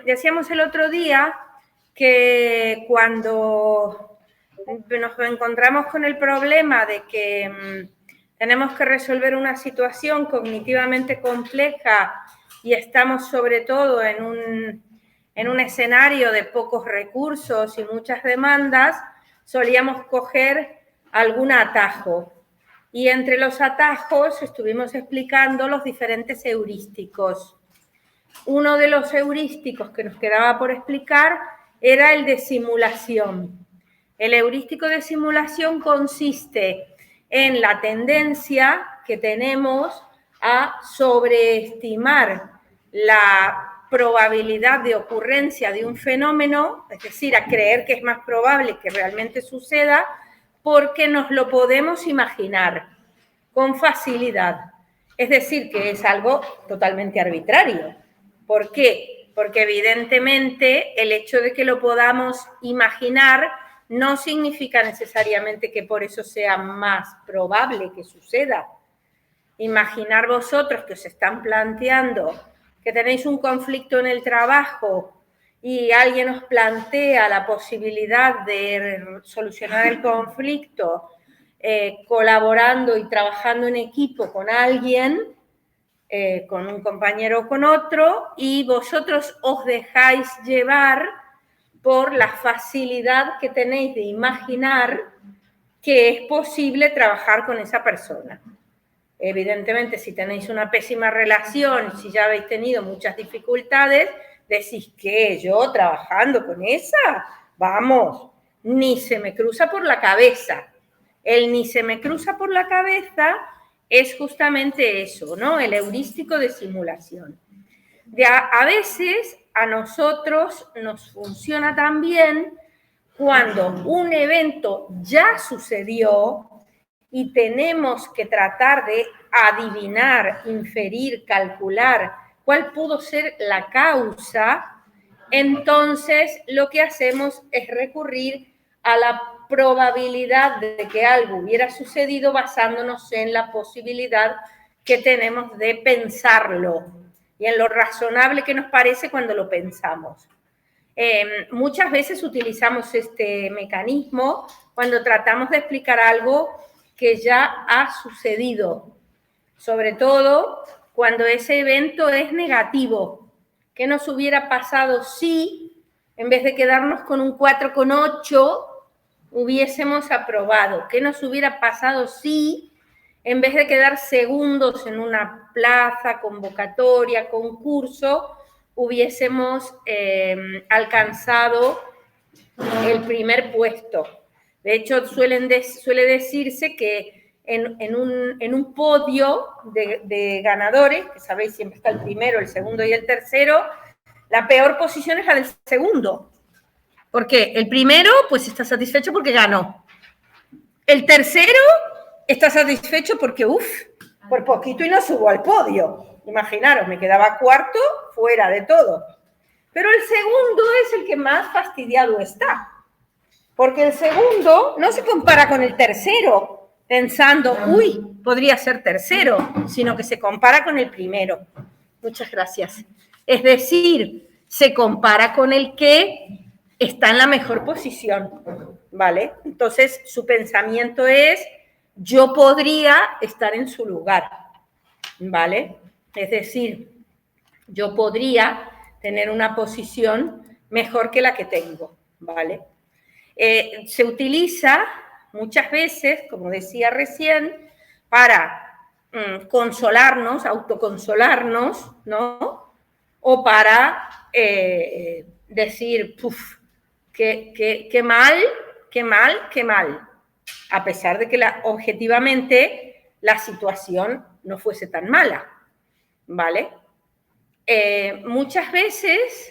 Decíamos el otro día que cuando nos encontramos con el problema de que tenemos que resolver una situación cognitivamente compleja y estamos sobre todo en un escenario de pocos recursos y muchas demandas, solíamos coger algún atajo. Y entre los atajos estuvimos explicando los diferentes heurísticos. Uno de los heurísticos que nos quedaba por explicar era el de simulación. El heurístico de simulación consiste en la tendencia que tenemos a sobreestimar la probabilidad de ocurrencia de un fenómeno, es decir, a creer que es más probable que realmente suceda, porque nos lo podemos imaginar con facilidad. Es decir, que es algo totalmente arbitrario. ¿Por qué? Porque evidentemente el hecho de que lo podamos imaginar no significa necesariamente que por eso sea más probable que suceda. Imaginar vosotros que os están planteando que tenéis un conflicto en el trabajo y alguien os plantea la posibilidad de solucionar el conflicto colaborando y trabajando en equipo con alguien, con un compañero o con otro, y vosotros os dejáis llevar por la facilidad que tenéis de imaginar que es posible trabajar con esa persona. Evidentemente, si tenéis una pésima relación, si ya habéis tenido muchas dificultades, decís, ¿qué? ¿Yo trabajando con esa? Vamos, ni se me cruza por la cabeza. El ni se me cruza por la cabeza es justamente eso, ¿no? El heurístico de simulación. A veces a nosotros nos funciona también cuando un evento ya sucedió y tenemos que tratar de adivinar, inferir, calcular cuál pudo ser la causa, entonces lo que hacemos es recurrir a la probabilidad de que algo hubiera sucedido basándonos en la posibilidad que tenemos de pensarlo y en lo razonable que nos parece cuando lo pensamos. Muchas veces utilizamos este mecanismo cuando tratamos de explicar algo que ya ha sucedido, sobre todo cuando ese evento es negativo. ¿Qué nos hubiera pasado si, en vez de quedarnos con un 4,8, hubiésemos aprobado? ¿Qué nos hubiera pasado si, en vez de quedar segundos en una plaza, convocatoria, concurso, hubiésemos alcanzado el primer puesto? De hecho, suele decirse que en un podio de ganadores, que sabéis, siempre está el primero, el segundo y el tercero, la peor posición es la del segundo. Porque el primero, pues está satisfecho porque ganó. El tercero está satisfecho porque, por poquito y no subo al podio. Imaginaros, me quedaba cuarto, fuera de todo. Pero el segundo es el que más fastidiado está. Porque el segundo no se compara con el tercero, pensando, podría ser tercero, sino que se compara con el primero. Muchas gracias. Es decir, se compara con el que está en la mejor posición, ¿vale? Entonces, su pensamiento es, yo podría estar en su lugar, ¿vale? Es decir, yo podría tener una posición mejor que la que tengo, ¿vale? Se utiliza muchas veces, como decía recién, para consolarnos, autoconsolarnos, ¿no? O para decir, qué mal, a pesar de que objetivamente la situación no fuese tan mala, ¿vale? Muchas veces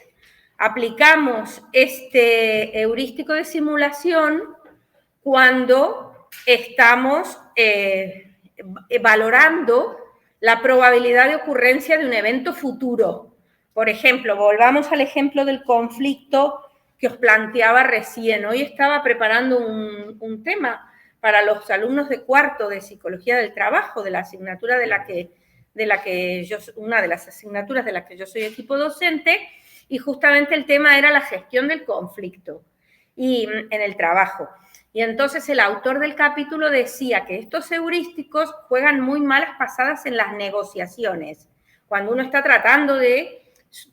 aplicamos este heurístico de simulación cuando estamos valorando la probabilidad de ocurrencia de un evento futuro. Por ejemplo, volvamos al ejemplo del conflicto que os planteaba recién. Hoy estaba preparando un tema para los alumnos de cuarto de Psicología del Trabajo, de la asignatura una de las asignaturas de la que yo soy equipo docente, y justamente el tema era la gestión del conflicto y en el trabajo. Y entonces el autor del capítulo decía que estos heurísticos juegan muy malas pasadas en las negociaciones. Cuando uno está tratando de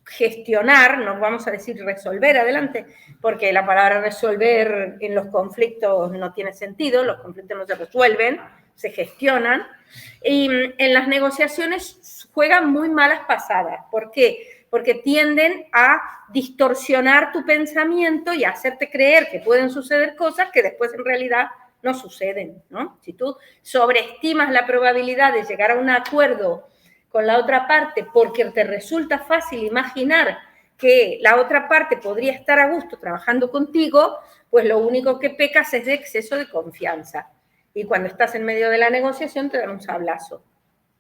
gestionar, no vamos a decir resolver, adelante, porque la palabra resolver en los conflictos no tiene sentido, los conflictos no se resuelven, se gestionan, y en las negociaciones juegan muy malas pasadas. ¿Por qué? Porque tienden a distorsionar tu pensamiento y a hacerte creer que pueden suceder cosas que después en realidad no suceden, ¿no? Si tú sobreestimas la probabilidad de llegar a un acuerdo con la otra parte porque te resulta fácil imaginar que la otra parte podría estar a gusto trabajando contigo, pues lo único que pecas es de exceso de confianza. Y cuando estás en medio de la negociación te dan un sablazo.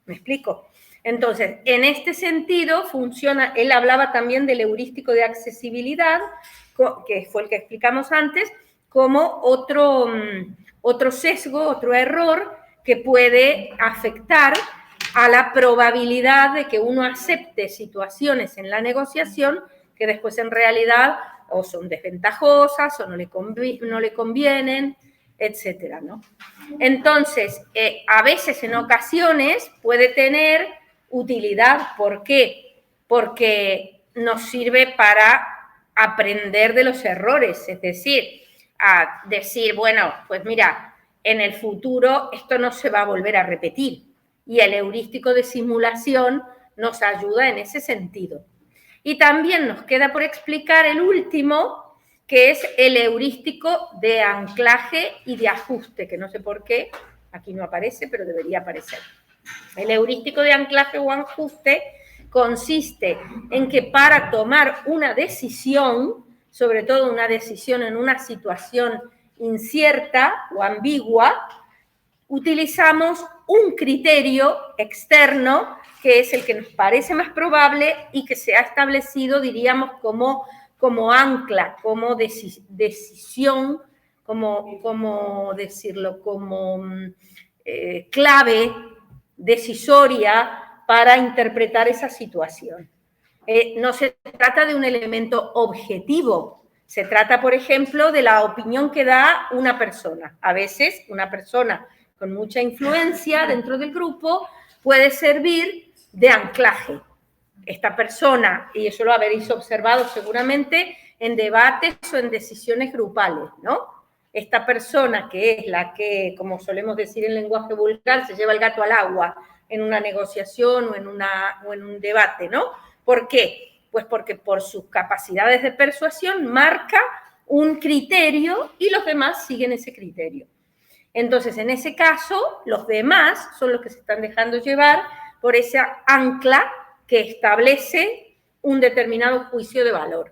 ¿Me explico? Entonces, en este sentido funciona, él hablaba también del heurístico de accesibilidad, que fue el que explicamos antes, como otro sesgo, otro error que puede afectar a la probabilidad de que uno acepte situaciones en la negociación que después en realidad o son desventajosas o no le convienen, etcétera, ¿no? Entonces, a veces, en ocasiones, puede tener utilidad. ¿Por qué? Porque nos sirve para aprender de los errores, es decir, a decir, bueno, pues mira, en el futuro esto no se va a volver a repetir. Y el heurístico de simulación nos ayuda en ese sentido. Y también nos queda por explicar el último, que es el heurístico de anclaje y de ajuste, que no sé por qué, aquí no aparece, pero debería aparecer. El heurístico de anclaje o ajuste consiste en que para tomar una decisión, sobre todo una decisión en una situación incierta o ambigua, utilizamos un criterio externo que es el que nos parece más probable y que se ha establecido, diríamos, como ancla, como decisión, como decirlo, como clave decisoria para interpretar esa situación. No se trata de un elemento objetivo, se trata, por ejemplo, de la opinión que da una persona. A veces una persona con mucha influencia dentro del grupo puede servir de anclaje. Esta persona, y eso lo habréis observado seguramente en debates o en decisiones grupales, ¿no? Esta persona que es la que, como solemos decir en lenguaje vulgar, se lleva el gato al agua en una negociación o en un debate, ¿no? ¿Por qué? Pues porque por sus capacidades de persuasión marca un criterio y los demás siguen ese criterio. Entonces, en ese caso, los demás son los que se están dejando llevar por esa ancla que establece un determinado juicio de valor.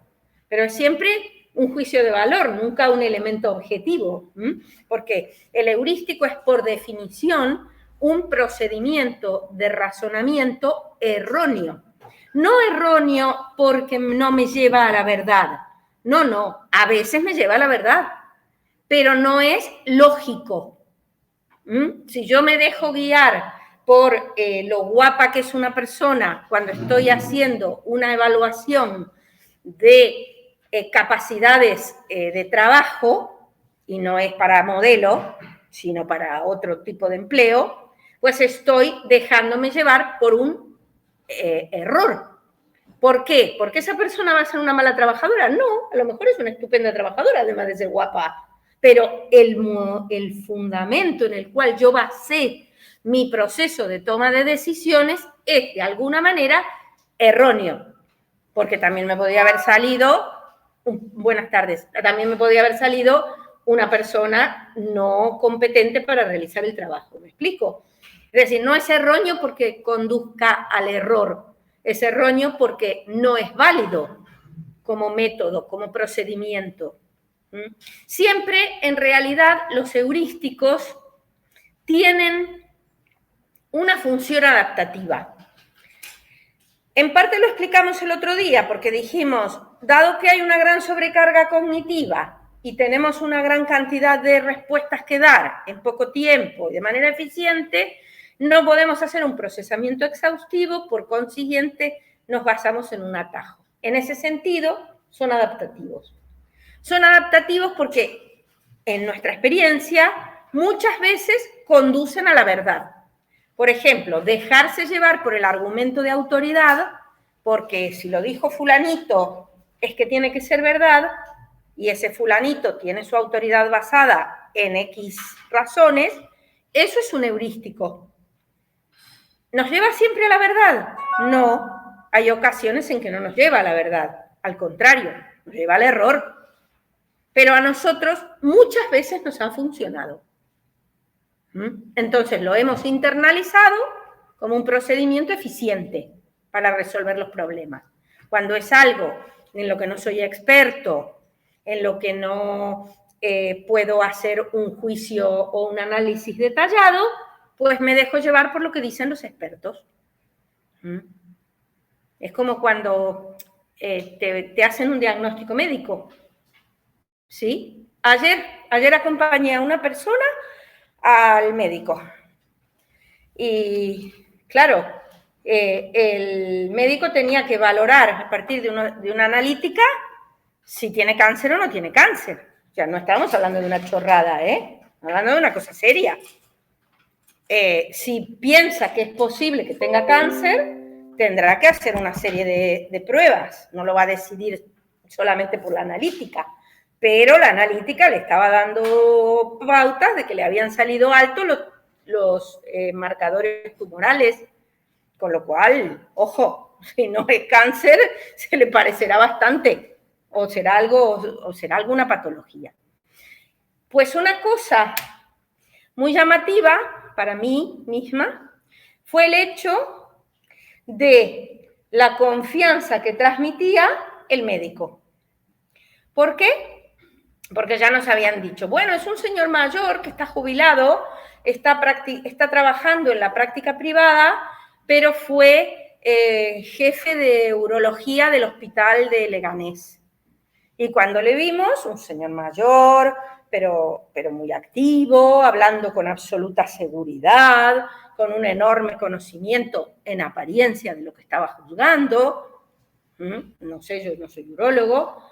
Pero es siempre un juicio de valor, nunca un elemento objetivo, porque el heurístico es, por definición, un procedimiento de razonamiento erróneo. No erróneo porque no me lleva a la verdad. No, a veces me lleva a la verdad, pero no es lógico. Si yo me dejo guiar por lo guapa que es una persona cuando estoy haciendo una evaluación de capacidades de trabajo, y no es para modelo, sino para otro tipo de empleo, pues estoy dejándome llevar por un error. ¿Por qué? ¿Porque esa persona va a ser una mala trabajadora? No, a lo mejor es una estupenda trabajadora, además de ser guapa. Pero el fundamento en el cual yo basé mi proceso de toma de decisiones es, de alguna manera, erróneo. Porque también me podría haber salido, buenas tardes, también me podría haber salido una persona no competente para realizar el trabajo. ¿Me explico? Es decir, no es erróneo porque conduzca al error, es erróneo porque no es válido como método, como procedimiento. Siempre, en realidad, los heurísticos tienen una función adaptativa. En parte lo explicamos el otro día, porque dijimos, dado que hay una gran sobrecarga cognitiva y tenemos una gran cantidad de respuestas que dar en poco tiempo y de manera eficiente, no podemos hacer un procesamiento exhaustivo, por consiguiente, nos basamos en un atajo. En ese sentido, son adaptativos. Son adaptativos porque, en nuestra experiencia, muchas veces conducen a la verdad. Por ejemplo, dejarse llevar por el argumento de autoridad, porque si lo dijo fulanito es que tiene que ser verdad, y ese fulanito tiene su autoridad basada en X razones, eso es un heurístico. ¿Nos lleva siempre a la verdad? No, hay ocasiones en que no nos lleva a la verdad, al contrario, nos lleva al error. Pero a nosotros muchas veces nos han funcionado. Entonces lo hemos internalizado como un procedimiento eficiente para resolver los problemas. Cuando es algo en lo que no soy experto, en lo que no puedo hacer un juicio o un análisis detallado, pues me dejo llevar por lo que dicen los expertos. Es como cuando te hacen un diagnóstico médico. ¿Sí? Ayer acompañé a una persona al médico. Y claro, el médico tenía que valorar a partir de una analítica si tiene cáncer o no tiene cáncer. O sea, no estamos hablando de una chorrada, ¿eh? Hablando de una cosa seria. Si piensa que es posible que tenga cáncer, tendrá que hacer una serie de pruebas. No lo va a decidir solamente por la analítica. Pero la analítica le estaba dando pautas de que le habían salido altos los marcadores tumorales, con lo cual, ojo, si no es cáncer, se le parecerá bastante, o será alguna patología. Pues una cosa muy llamativa para mí misma fue el hecho de la confianza que transmitía el médico. ¿Por qué? Porque ya nos habían dicho, bueno, es un señor mayor que está jubilado, está trabajando en la práctica privada, pero fue jefe de urología del hospital de Leganés. Y cuando le vimos, un señor mayor, pero muy activo, hablando con absoluta seguridad, con un enorme conocimiento en apariencia de lo que estaba juzgando, no sé, yo no soy urólogo,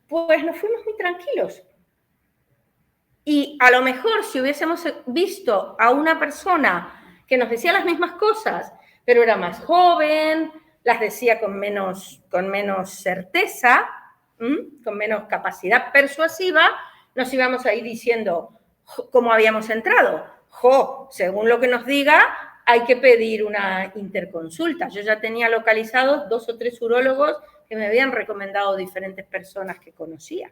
pues nos fuimos muy tranquilos. Y a lo mejor si hubiésemos visto a una persona que nos decía las mismas cosas, pero era más joven, las decía con menos certeza, con menos capacidad persuasiva, nos íbamos a ir diciendo cómo habíamos entrado. Según lo que nos diga, hay que pedir una interconsulta. Yo ya tenía localizados 2 o 3 urólogos que me habían recomendado diferentes personas que conocía.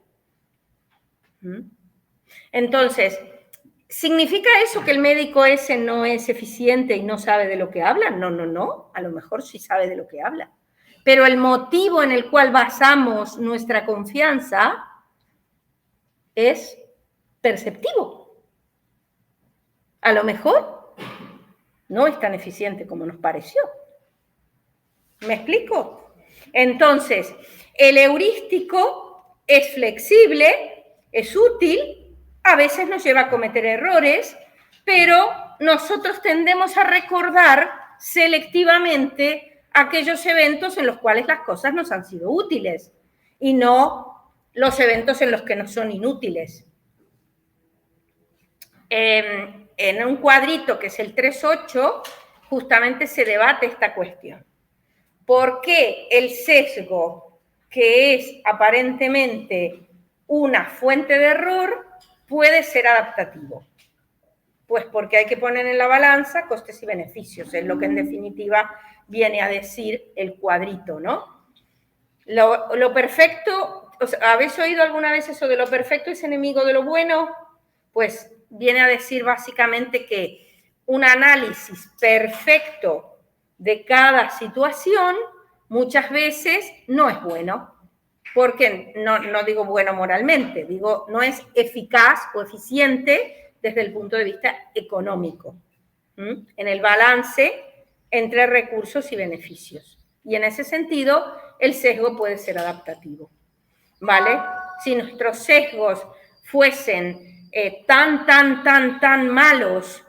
Entonces, ¿significa eso que el médico ese no es eficiente y no sabe de lo que habla? No, a lo mejor sí sabe de lo que habla. Pero el motivo en el cual basamos nuestra confianza es perceptivo. A lo mejor no es tan eficiente como nos pareció. ¿Me explico? Entonces, el heurístico es flexible, es útil, a veces nos lleva a cometer errores, pero nosotros tendemos a recordar selectivamente aquellos eventos en los cuales las cosas nos han sido útiles y no los eventos en los que nos son inútiles. En un cuadrito que es el 3.8, justamente se debate esta cuestión. ¿Por qué el sesgo, que es aparentemente una fuente de error, puede ser adaptativo? Pues porque hay que poner en la balanza costes y beneficios, es lo que en definitiva viene a decir el cuadrito, ¿no? Lo perfecto, ¿habéis oído alguna vez eso de lo perfecto es enemigo de lo bueno? Pues viene a decir básicamente que un análisis perfecto de cada situación muchas veces no es bueno. Porque no digo bueno moralmente, digo no es eficaz o eficiente desde el punto de vista económico, en el balance entre recursos y beneficios. Y en ese sentido, el sesgo puede ser adaptativo, ¿vale? Si nuestros sesgos fuesen tan malos,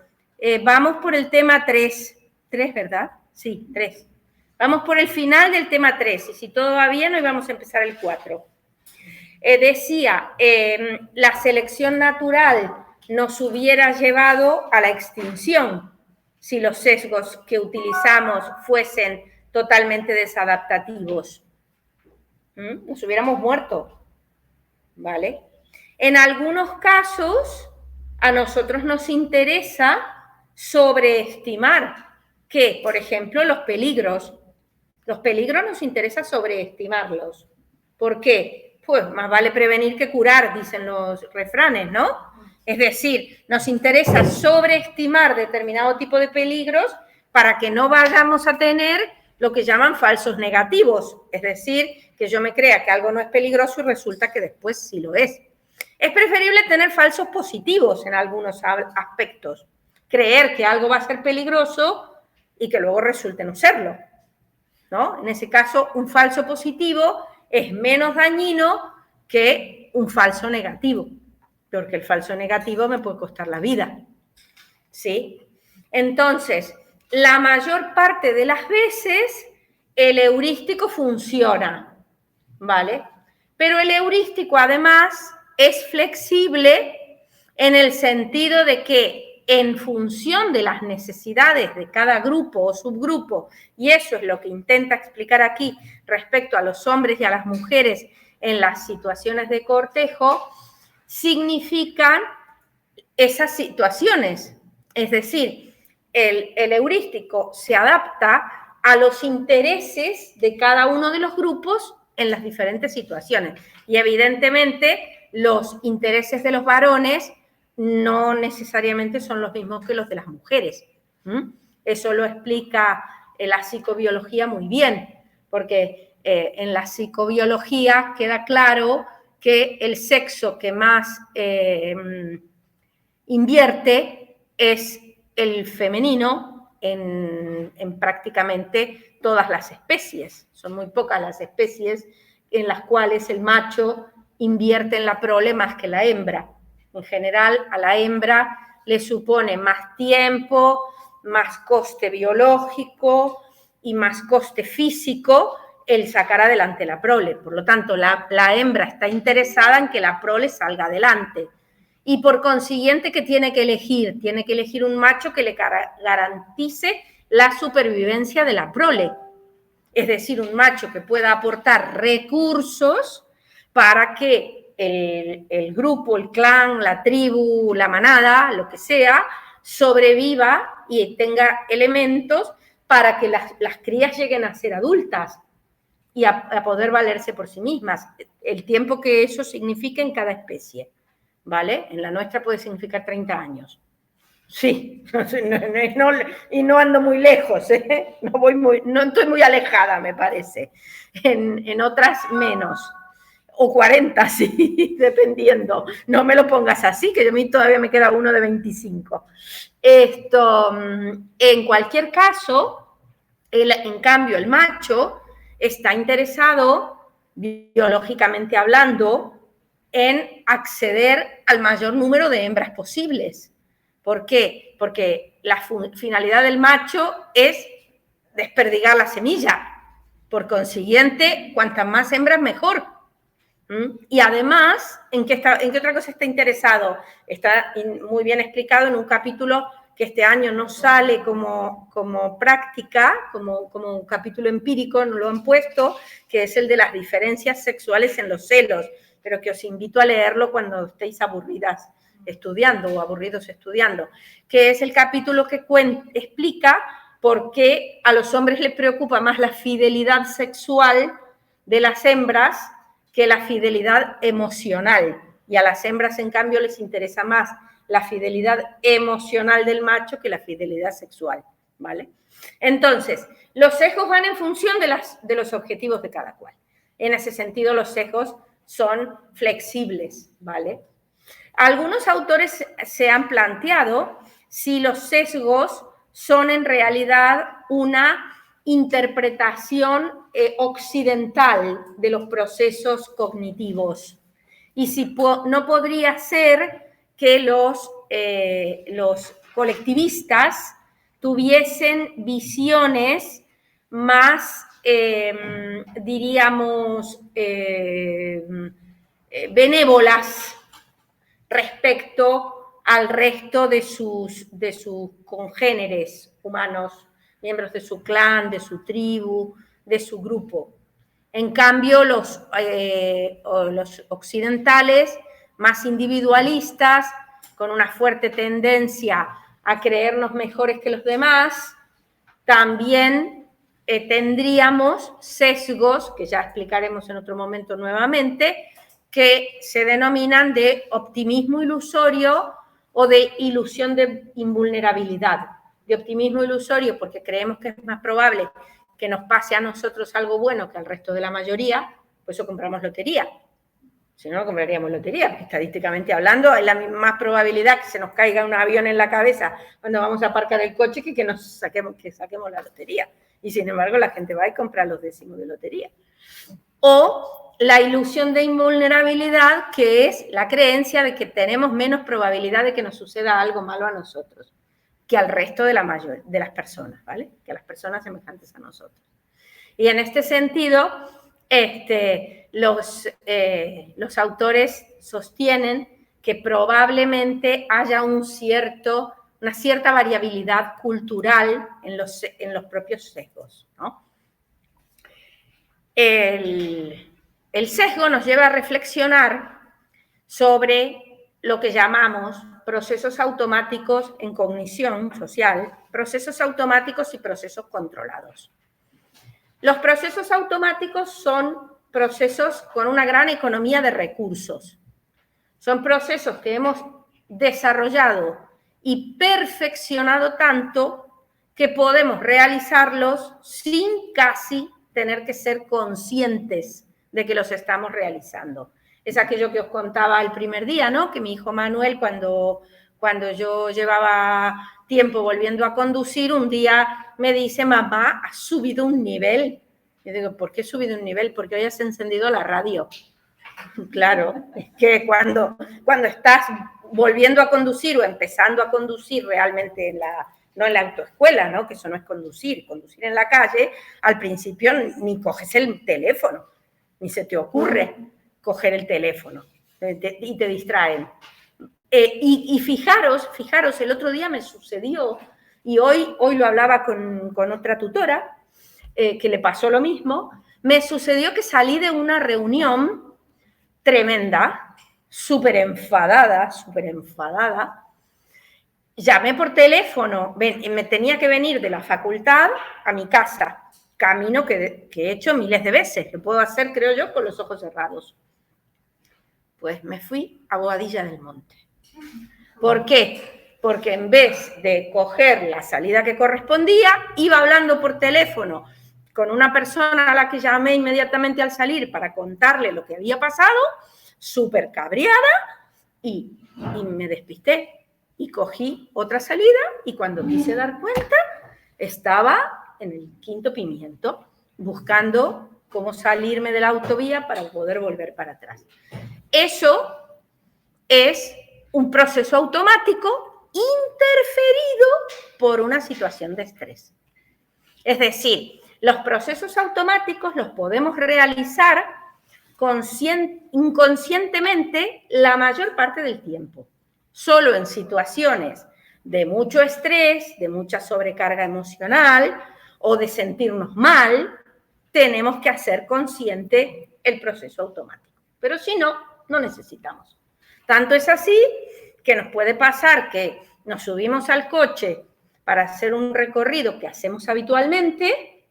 vamos por el tema 3, ¿verdad? Sí, 3. Vamos por el final del tema 3, y si todo va bien, hoy vamos a empezar el 4. Decía, la selección natural nos hubiera llevado a la extinción si los sesgos que utilizamos fuesen totalmente desadaptativos. Nos hubiéramos muerto, ¿vale? En algunos casos, a nosotros nos interesa sobreestimar que, por ejemplo, los peligros nos interesa sobreestimarlos. ¿Por qué? Pues más vale prevenir que curar, dicen los refranes, ¿no? Es decir, nos interesa sobreestimar determinado tipo de peligros para que no vayamos a tener lo que llaman falsos negativos, es decir, que yo me crea que algo no es peligroso y resulta que después sí lo es. Es preferible tener falsos positivos en algunos aspectos, creer que algo va a ser peligroso y que luego resulte no serlo, ¿no? En ese caso, un falso positivo es menos dañino que un falso negativo, porque el falso negativo me puede costar la vida, ¿sí? Entonces, la mayor parte de las veces el heurístico funciona, ¿vale? Pero el heurístico además es flexible en el sentido de que en función de las necesidades de cada grupo o subgrupo, y eso es lo que intenta explicar aquí respecto a los hombres y a las mujeres en las situaciones de cortejo, significan esas situaciones. Es decir, el heurístico se adapta a los intereses de cada uno de los grupos en las diferentes situaciones. Y evidentemente los intereses de los varones no necesariamente son los mismos que los de las mujeres. Eso lo explica la psicobiología muy bien, porque en la psicobiología queda claro que el sexo que más invierte es el femenino en prácticamente todas las especies. Son muy pocas las especies en las cuales el macho invierte en la prole más que la hembra. En general, a la hembra le supone más tiempo, más coste biológico y más coste físico el sacar adelante la prole. Por lo tanto, la hembra está interesada en que la prole salga adelante. Y por consiguiente, ¿qué tiene que elegir? Tiene que elegir un macho que le garantice la supervivencia de la prole. Es decir, un macho que pueda aportar recursos para que el grupo, el clan, la tribu, la manada, lo que sea, sobreviva y tenga elementos para que las crías lleguen a ser adultas y a poder valerse por sí mismas. El tiempo que eso significa en cada especie, ¿vale? En la nuestra puede significar 30 años. Sí, y no ando muy lejos, ¿eh? No estoy muy alejada, me parece. En otras menos. O 40, sí, dependiendo. No me lo pongas así, que a mí todavía me queda uno de 25. En cualquier caso, en cambio, el macho está interesado, biológicamente hablando, en acceder al mayor número de hembras posibles. ¿Por qué? Porque la finalidad del macho es desperdigar la semilla. Por consiguiente, cuantas más hembras, mejor. Y además, ¿en qué otra cosa está interesado? Está muy bien explicado en un capítulo que este año no sale como práctica, como un capítulo empírico, no lo han puesto, que es el de las diferencias sexuales en los celos, pero que os invito a leerlo cuando estéis aburridas estudiando o aburridos estudiando, que es el capítulo que explica por qué a los hombres les preocupa más la fidelidad sexual de las hembras que la fidelidad emocional. Y a las hembras, en cambio, les interesa más la fidelidad emocional del macho que la fidelidad sexual, ¿vale? Entonces, los sesgos van en función de los objetivos de cada cual. En ese sentido, los sesgos son flexibles, ¿vale? Algunos autores se han planteado si los sesgos son en realidad una interpretación occidental de los procesos cognitivos. Y si no podría ser que los colectivistas tuviesen visiones más, diríamos, benévolas respecto al resto de sus congéneres humanos, miembros de su clan, de su tribu, de su grupo. En cambio, los occidentales, más individualistas, con una fuerte tendencia a creernos mejores que los demás, también tendríamos sesgos, que ya explicaremos en otro momento nuevamente, que se denominan de optimismo ilusorio o de ilusión de invulnerabilidad. De optimismo ilusorio porque creemos que es más probable que nos pase a nosotros algo bueno que al resto de la mayoría, por eso compramos lotería. Si no, no compraríamos lotería, porque estadísticamente hablando hay la más probabilidad que se nos caiga un avión en la cabeza cuando vamos a aparcar el coche que saquemos la lotería. Y sin embargo la gente va y compra los décimos de lotería. O la ilusión de invulnerabilidad, que es la creencia de que tenemos menos probabilidad de que nos suceda algo malo a nosotros que al resto de las personas, ¿vale? Que a las personas semejantes a nosotros. Y en este sentido, los autores sostienen que probablemente haya una cierta variabilidad cultural en los propios sesgos, ¿no? El sesgo nos lleva a reflexionar sobre lo que llamamos procesos automáticos en cognición social, procesos automáticos y procesos controlados. Los procesos automáticos son procesos con una gran economía de recursos. Son procesos que hemos desarrollado y perfeccionado tanto que podemos realizarlos sin casi tener que ser conscientes de que los estamos realizando. Es aquello que os contaba el primer día, ¿no? Que mi hijo Manuel, cuando yo llevaba tiempo volviendo a conducir, un día me dice, mamá, has subido un nivel. Yo digo, ¿por qué he subido un nivel? Porque hoy has encendido la radio. Claro, es que cuando estás volviendo a conducir o empezando a conducir realmente no en la autoescuela, ¿no? Que eso no es conducir en la calle, al principio ni coges el teléfono, ni se te ocurre coger el teléfono y te distraen. Y fijaros, el otro día me sucedió, y hoy lo hablaba con otra tutora, que le pasó lo mismo, me sucedió que salí de una reunión tremenda, súper enfadada, llamé por teléfono, me tenía que venir de la facultad a mi casa, camino que he hecho miles de veces, que puedo hacer, creo yo, con los ojos cerrados. Pues me fui a Boadilla del Monte. ¿Por qué? Porque en vez de coger la salida que correspondía, iba hablando por teléfono con una persona a la que llamé inmediatamente al salir para contarle lo que había pasado, súper cabreada, y me despisté. Y cogí otra salida y cuando quise dar cuenta, estaba en el Quinto Pimiento, buscando cómo salirme de la autovía para poder volver para atrás. Eso es un proceso automático interferido por una situación de estrés. Es decir, los procesos automáticos los podemos realizar inconscientemente la mayor parte del tiempo. Solo en situaciones de mucho estrés, de mucha sobrecarga emocional o de sentirnos mal, tenemos que hacer consciente el proceso automático. Pero si no, no necesitamos. Tanto es así que nos puede pasar que nos subimos al coche para hacer un recorrido que hacemos habitualmente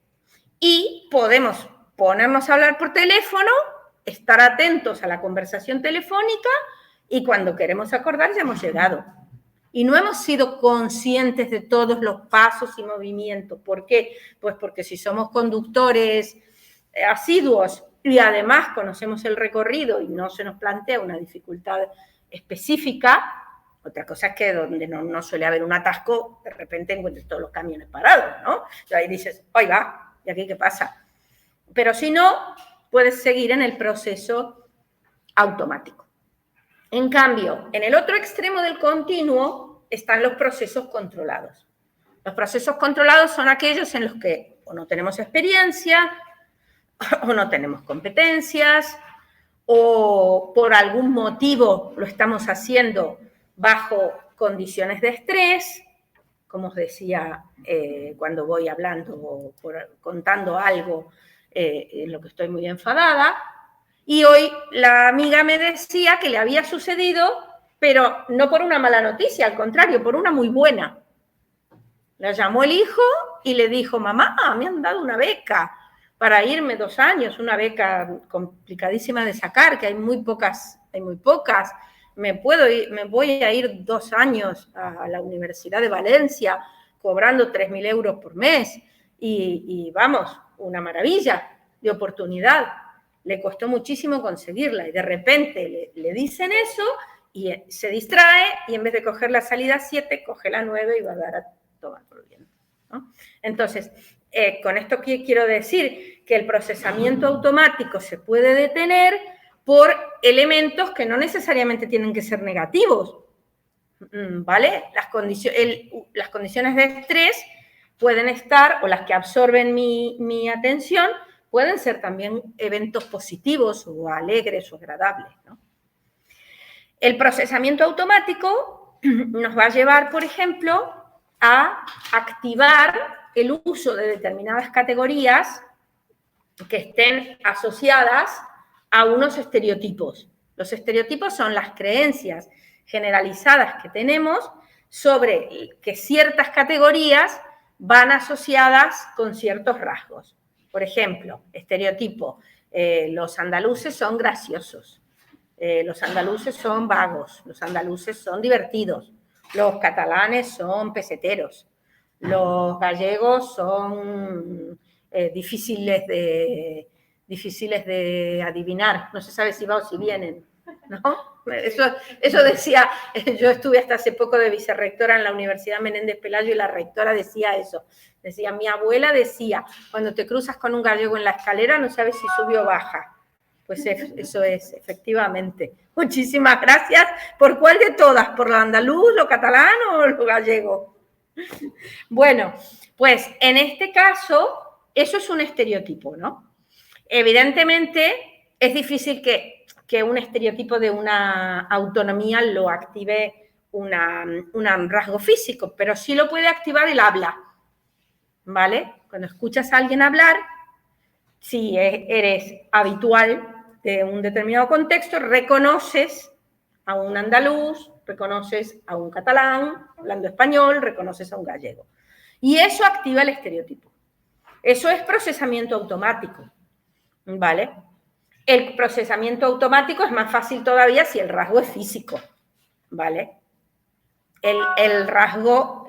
y podemos ponernos a hablar por teléfono, estar atentos a la conversación telefónica y cuando queremos acordar ya hemos llegado. Y no hemos sido conscientes de todos los pasos y movimientos. ¿Por qué? Pues porque si somos conductores asiduos y además conocemos el recorrido y no se nos plantea una dificultad específica, otra cosa es que donde no suele haber un atasco, de repente encuentres todos los camiones parados, ¿no? Y ahí dices, oiga, ¿y aquí qué pasa? Pero si no, puedes seguir en el proceso automático. En cambio, en el otro extremo del continuo están los procesos controlados. Los procesos controlados son aquellos en los que o no tenemos experiencia, o no tenemos competencias, o por algún motivo lo estamos haciendo bajo condiciones de estrés, como os decía cuando voy hablando o contando algo en lo que estoy muy enfadada. Y hoy la amiga me decía que le había sucedido, pero no por una mala noticia, al contrario, por una muy buena. La llamó el hijo y le dijo, mamá, me han dado una beca para irme 2 años, una beca complicadísima de sacar, que hay muy pocas, me voy a ir 2 años a la Universidad de Valencia cobrando 3.000 euros por mes y vamos, una maravilla de oportunidad. Le costó muchísimo conseguirla y de repente le dicen eso y se distrae y en vez de coger la salida 7, coge la 9 y va a dar a tomar por bien, ¿no? Entonces, con esto quiero decir que el procesamiento automático se puede detener por elementos que no necesariamente tienen que ser negativos, ¿vale? Las condiciones de estrés pueden estar, o las que absorben mi atención, pueden ser también eventos positivos o alegres o agradables, ¿no? El procesamiento automático nos va a llevar, por ejemplo, a activar el uso de determinadas categorías que estén asociadas a unos estereotipos. Los estereotipos son las creencias generalizadas que tenemos sobre que ciertas categorías van asociadas con ciertos rasgos. Por ejemplo, estereotipo, los andaluces son graciosos, los andaluces son vagos, los andaluces son divertidos, los catalanes son peseteros, los gallegos son difíciles de adivinar, no se sabe si va o si vienen, ¿no? Eso decía, yo estuve hasta hace poco de vicerrectora en la Universidad Menéndez Pelayo y la rectora decía eso, decía, mi abuela decía, cuando te cruzas con un gallego en la escalera no sabes si sube o baja. Pues eso es, efectivamente. Muchísimas gracias. ¿Por cuál de todas? ¿Por lo andaluz, lo catalán o lo gallego? Bueno, pues en este caso, eso es un estereotipo, ¿no? Evidentemente, es difícil que un estereotipo de una autonomía lo active un rasgo físico, pero sí lo puede activar el habla, ¿vale? Cuando escuchas a alguien hablar, si eres habitual de un determinado contexto, reconoces a un andaluz, reconoces a un catalán, hablando español, reconoces a un gallego. Y eso activa el estereotipo. Eso es procesamiento automático, ¿vale? El procesamiento automático es más fácil todavía si el rasgo es físico, ¿vale? El rasgo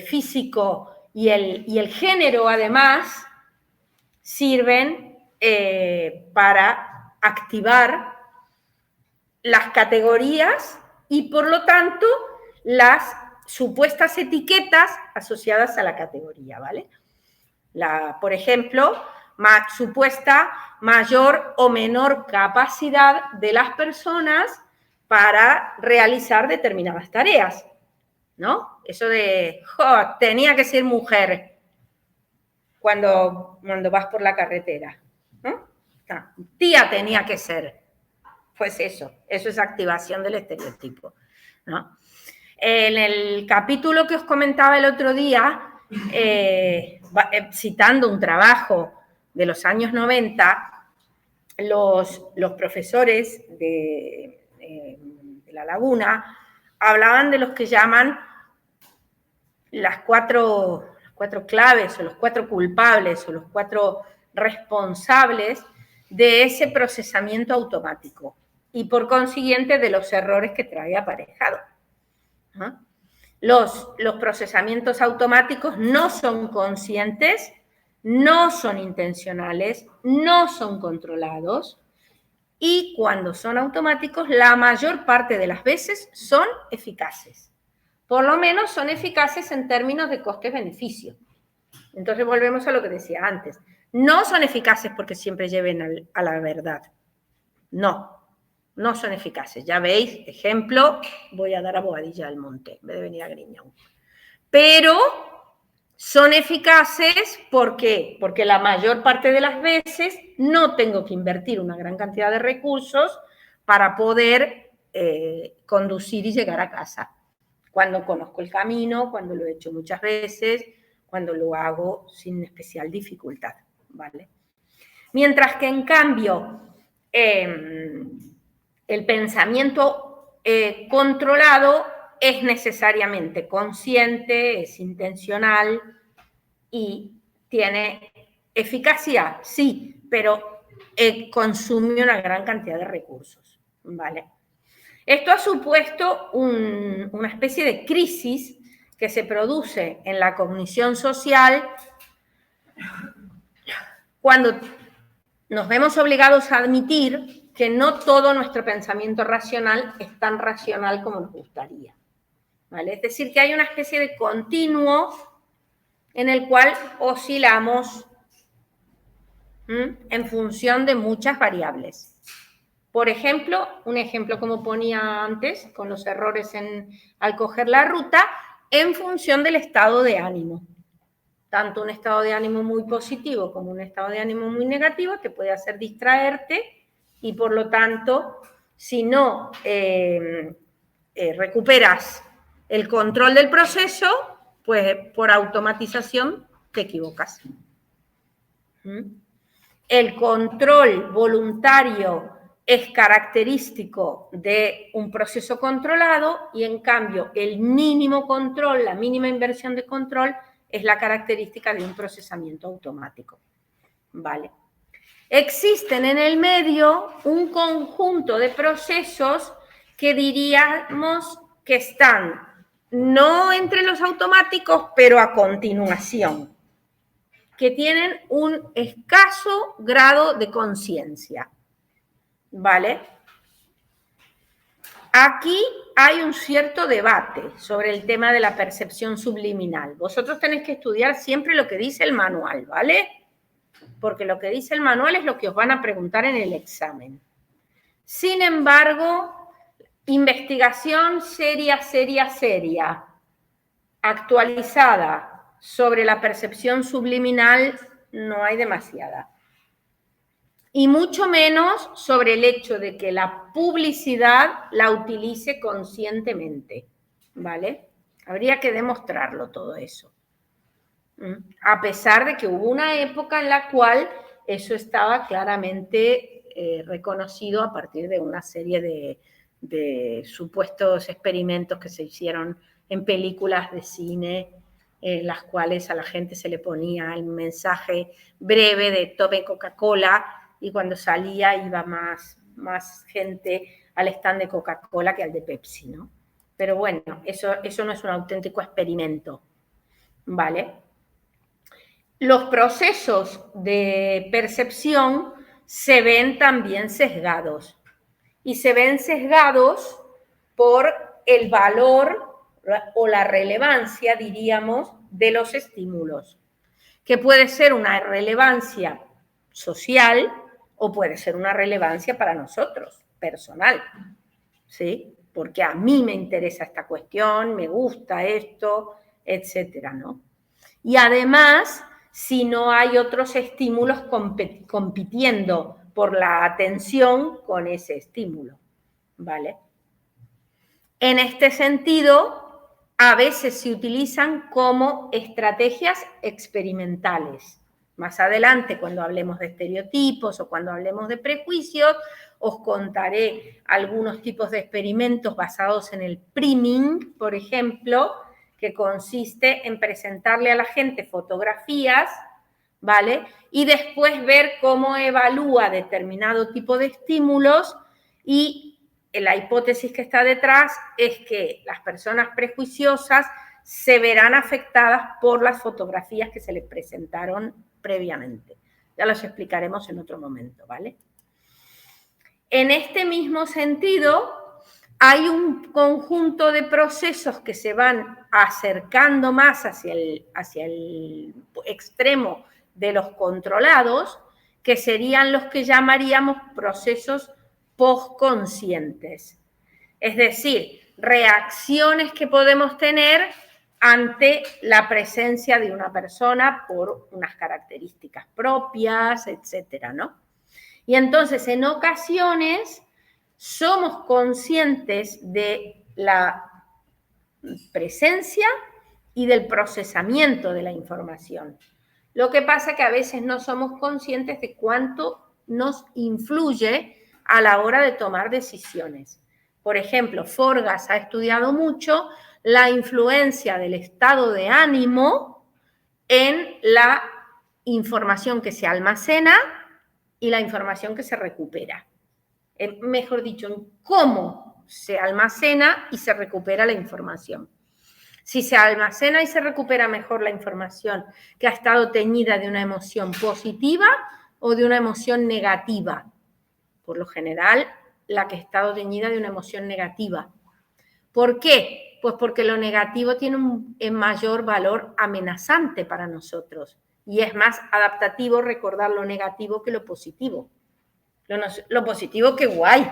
físico y el género, además, sirven para activar las categorías y, por lo tanto, las supuestas etiquetas asociadas a la categoría, ¿vale? Por ejemplo, supuesta mayor o menor capacidad de las personas para realizar determinadas tareas, ¿no? Eso de, tenía que ser mujer cuando vas por la carretera, ¿no? Tía tenía que ser. Pues eso es activación del estereotipo, ¿no? En el capítulo que os comentaba el otro día, citando un trabajo de los años 90, los profesores de La Laguna hablaban de los que llaman las cuatro claves o los 4 culpables o los 4 responsables de ese procesamiento automático y por consiguiente de los errores que trae aparejado. ¿Ah? Los procesamientos automáticos no son conscientes, no son intencionales, no son controlados y cuando son automáticos la mayor parte de las veces son eficaces. Por lo menos son eficaces en términos de coste-beneficio. Entonces volvemos a lo que decía antes. No son eficaces porque siempre lleven a la verdad. No. no son eficaces. Ya veis, ejemplo, voy a dar a Boadilla del Monte, en vez de venir a Griñón. Pero son eficaces, ¿por qué? Porque la mayor parte de las veces no tengo que invertir una gran cantidad de recursos para poder conducir y llegar a casa. Cuando conozco el camino, cuando lo he hecho muchas veces, cuando lo hago sin especial dificultad, ¿vale? Mientras que, en cambio, el pensamiento controlado es necesariamente consciente, es intencional y tiene eficacia, sí, pero consume una gran cantidad de recursos, ¿vale? Esto ha supuesto una especie de crisis que se produce en la cognición social cuando nos vemos obligados a admitir que no todo nuestro pensamiento racional es tan racional como nos gustaría, ¿vale? Es decir, que hay una especie de continuo en el cual oscilamos en función de muchas variables. Por ejemplo, un ejemplo como ponía antes, con los errores al coger la ruta, en función del estado de ánimo. Tanto un estado de ánimo muy positivo como un estado de ánimo muy negativo te puede hacer distraerte y, por lo tanto, si no recuperas el control del proceso, pues por automatización te equivocas. El control voluntario es característico de un proceso controlado y, en cambio, el mínimo control, la mínima inversión de control, es la característica de un procesamiento automático. ¿Vale? Existen en el medio un conjunto de procesos que diríamos que están no entre los automáticos, pero a continuación, que tienen un escaso grado de conciencia, ¿vale? Aquí hay un cierto debate sobre el tema de la percepción subliminal. Vosotros tenéis que estudiar siempre lo que dice el manual, ¿vale? Porque lo que dice el manual es lo que os van a preguntar en el examen. Sin embargo, investigación seria, actualizada sobre la percepción subliminal, no hay demasiada. Y mucho menos sobre el hecho de que la publicidad la utilice conscientemente, ¿vale? Habría que demostrarlo todo eso. A pesar de que hubo una época en la cual eso estaba claramente reconocido a partir de una serie de supuestos experimentos que se hicieron en películas de cine, en las cuales a la gente se le ponía el mensaje breve de tome Coca-Cola, y cuando salía iba más gente al stand de Coca-Cola que al de Pepsi, ¿no? Pero bueno, eso no es un auténtico experimento, ¿vale? Los procesos de percepción se ven también sesgados. Y se ven sesgados por el valor o la relevancia, diríamos, de los estímulos, que puede ser una relevancia social o puede ser una relevancia para nosotros, personal, ¿sí? Porque a mí me interesa esta cuestión, me gusta esto, etcétera, ¿no? Y además, si no hay otros estímulos compitiendo por la atención con ese estímulo, ¿vale? En este sentido, a veces se utilizan como estrategias experimentales. Más adelante, cuando hablemos de estereotipos o cuando hablemos de prejuicios, os contaré algunos tipos de experimentos basados en el priming, por ejemplo, que consiste en presentarle a la gente fotografías, ¿vale? Y después ver cómo evalúa determinado tipo de estímulos, y la hipótesis que está detrás es que las personas prejuiciosas se verán afectadas por las fotografías que se les presentaron previamente. Ya los explicaremos en otro momento, ¿vale? En este mismo sentido, hay un conjunto de procesos que se van acercando más hacia el extremo de los controlados, que serían los que llamaríamos procesos postconscientes. Es decir, reacciones que podemos tener ante la presencia de una persona por unas características propias, etcétera, ¿no? Y entonces, en ocasiones, somos conscientes de la presencia y del procesamiento de la información. Lo que pasa es que a veces no somos conscientes de cuánto nos influye a la hora de tomar decisiones. Por ejemplo, Forgas ha estudiado mucho la influencia del estado de ánimo en la información que se almacena y la información que se recupera. Mejor dicho, en cómo se almacena y se recupera la información. Si se almacena y se recupera mejor la información que ha estado teñida de una emoción positiva o de una emoción negativa. Por lo general, la que ha estado teñida de una emoción negativa. ¿Por qué? Pues porque lo negativo tiene un mayor valor amenazante para nosotros y es más adaptativo recordar lo negativo que lo positivo. Lo positivo, qué guay,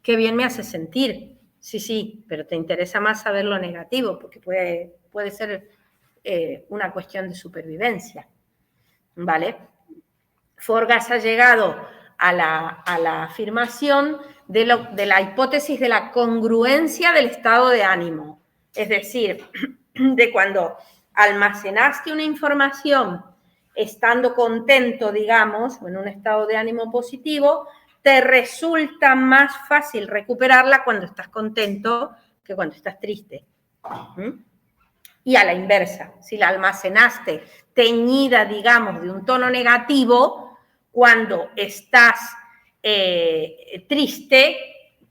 qué bien me hace sentir. Sí, pero te interesa más saber lo negativo porque puede ser una cuestión de supervivencia, ¿vale? Forgas ha llegado a la afirmación de la hipótesis de la congruencia del estado de ánimo, es decir, de cuando almacenaste una información estando contento, digamos, o en un estado de ánimo positivo, te resulta más fácil recuperarla cuando estás contento que cuando estás triste. Y a la inversa, si la almacenaste teñida, digamos, de un tono negativo, cuando estás triste,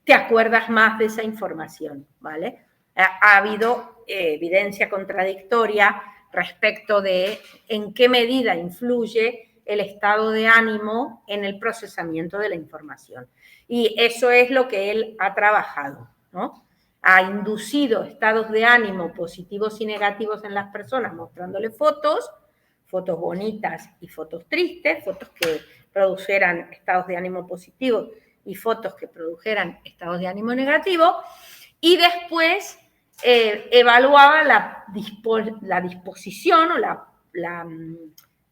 te acuerdas más de esa información, ¿vale? Ha habido evidencia contradictoria respecto de en qué medida influye el estado de ánimo en el procesamiento de la información. Y eso es lo que él ha trabajado, ¿no? Ha inducido estados de ánimo positivos y negativos en las personas, mostrándole fotos bonitas y fotos tristes, fotos que produjeran estados de ánimo positivos y fotos que produjeran estados de ánimo negativos, y después evaluaba la disposición o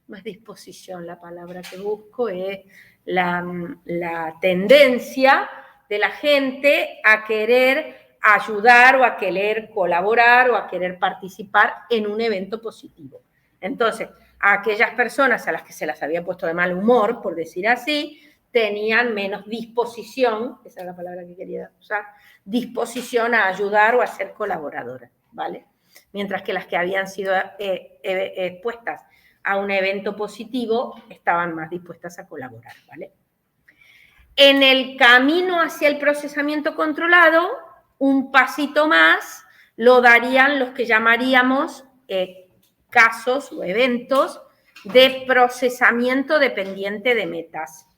no es disposición, la palabra que busco es la tendencia de la gente a querer ayudar o a querer colaborar o a querer participar en un evento positivo. Entonces, a aquellas personas a las que se las había puesto de mal humor, por decir así, tenían menos disposición, esa es la palabra que quería usar, disposición a ayudar o a ser colaboradoras, ¿vale? Mientras que las que habían sido expuestas a un evento positivo estaban más dispuestas a colaborar, ¿vale? En el camino hacia el procesamiento controlado, un pasito más lo darían los que llamaríamos casos o eventos de procesamiento dependiente de metas,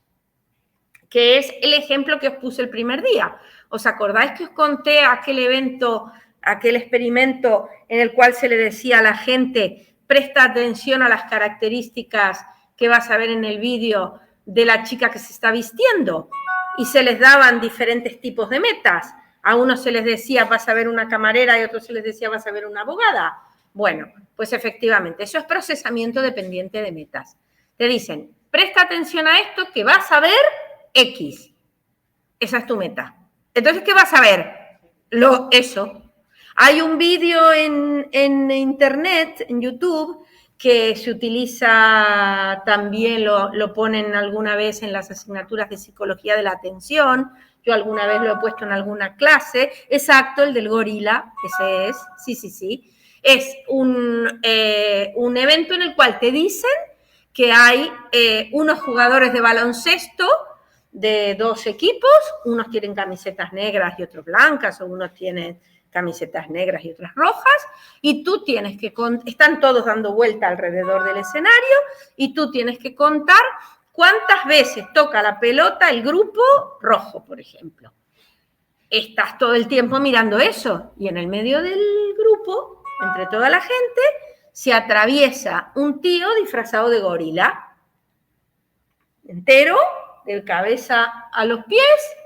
que es el ejemplo que os puse el primer día. ¿Os acordáis que os conté aquel evento, aquel experimento en el cual se le decía a la gente, presta atención a las características que vas a ver en el vídeo de la chica que se está vistiendo? Y se les daban diferentes tipos de metas. A unos se les decía, vas a ver una camarera, y a otros se les decía, vas a ver una abogada. Bueno, pues efectivamente, eso es procesamiento dependiente de metas. Te dicen, presta atención a esto que vas a ver X. Esa es tu meta. Entonces, ¿qué vas a ver? Eso. Hay un vídeo en internet, en YouTube, que se utiliza también, lo ponen alguna vez en las asignaturas de psicología de la atención. Yo alguna vez lo he puesto en alguna clase. Exacto, el del gorila, ese es. Sí. Es un evento en el cual te dicen que hay unos jugadores de baloncesto de dos equipos, unos tienen camisetas negras y otros blancas, o unos tienen camisetas negras y otras rojas, y tú tienes que están todos dando vuelta alrededor del escenario, y tú tienes que contar cuántas veces toca la pelota el grupo rojo, por ejemplo. Estás todo el tiempo mirando eso, y en el medio del grupo, entre toda la gente, se atraviesa un tío disfrazado de gorila, entero, de cabeza a los pies,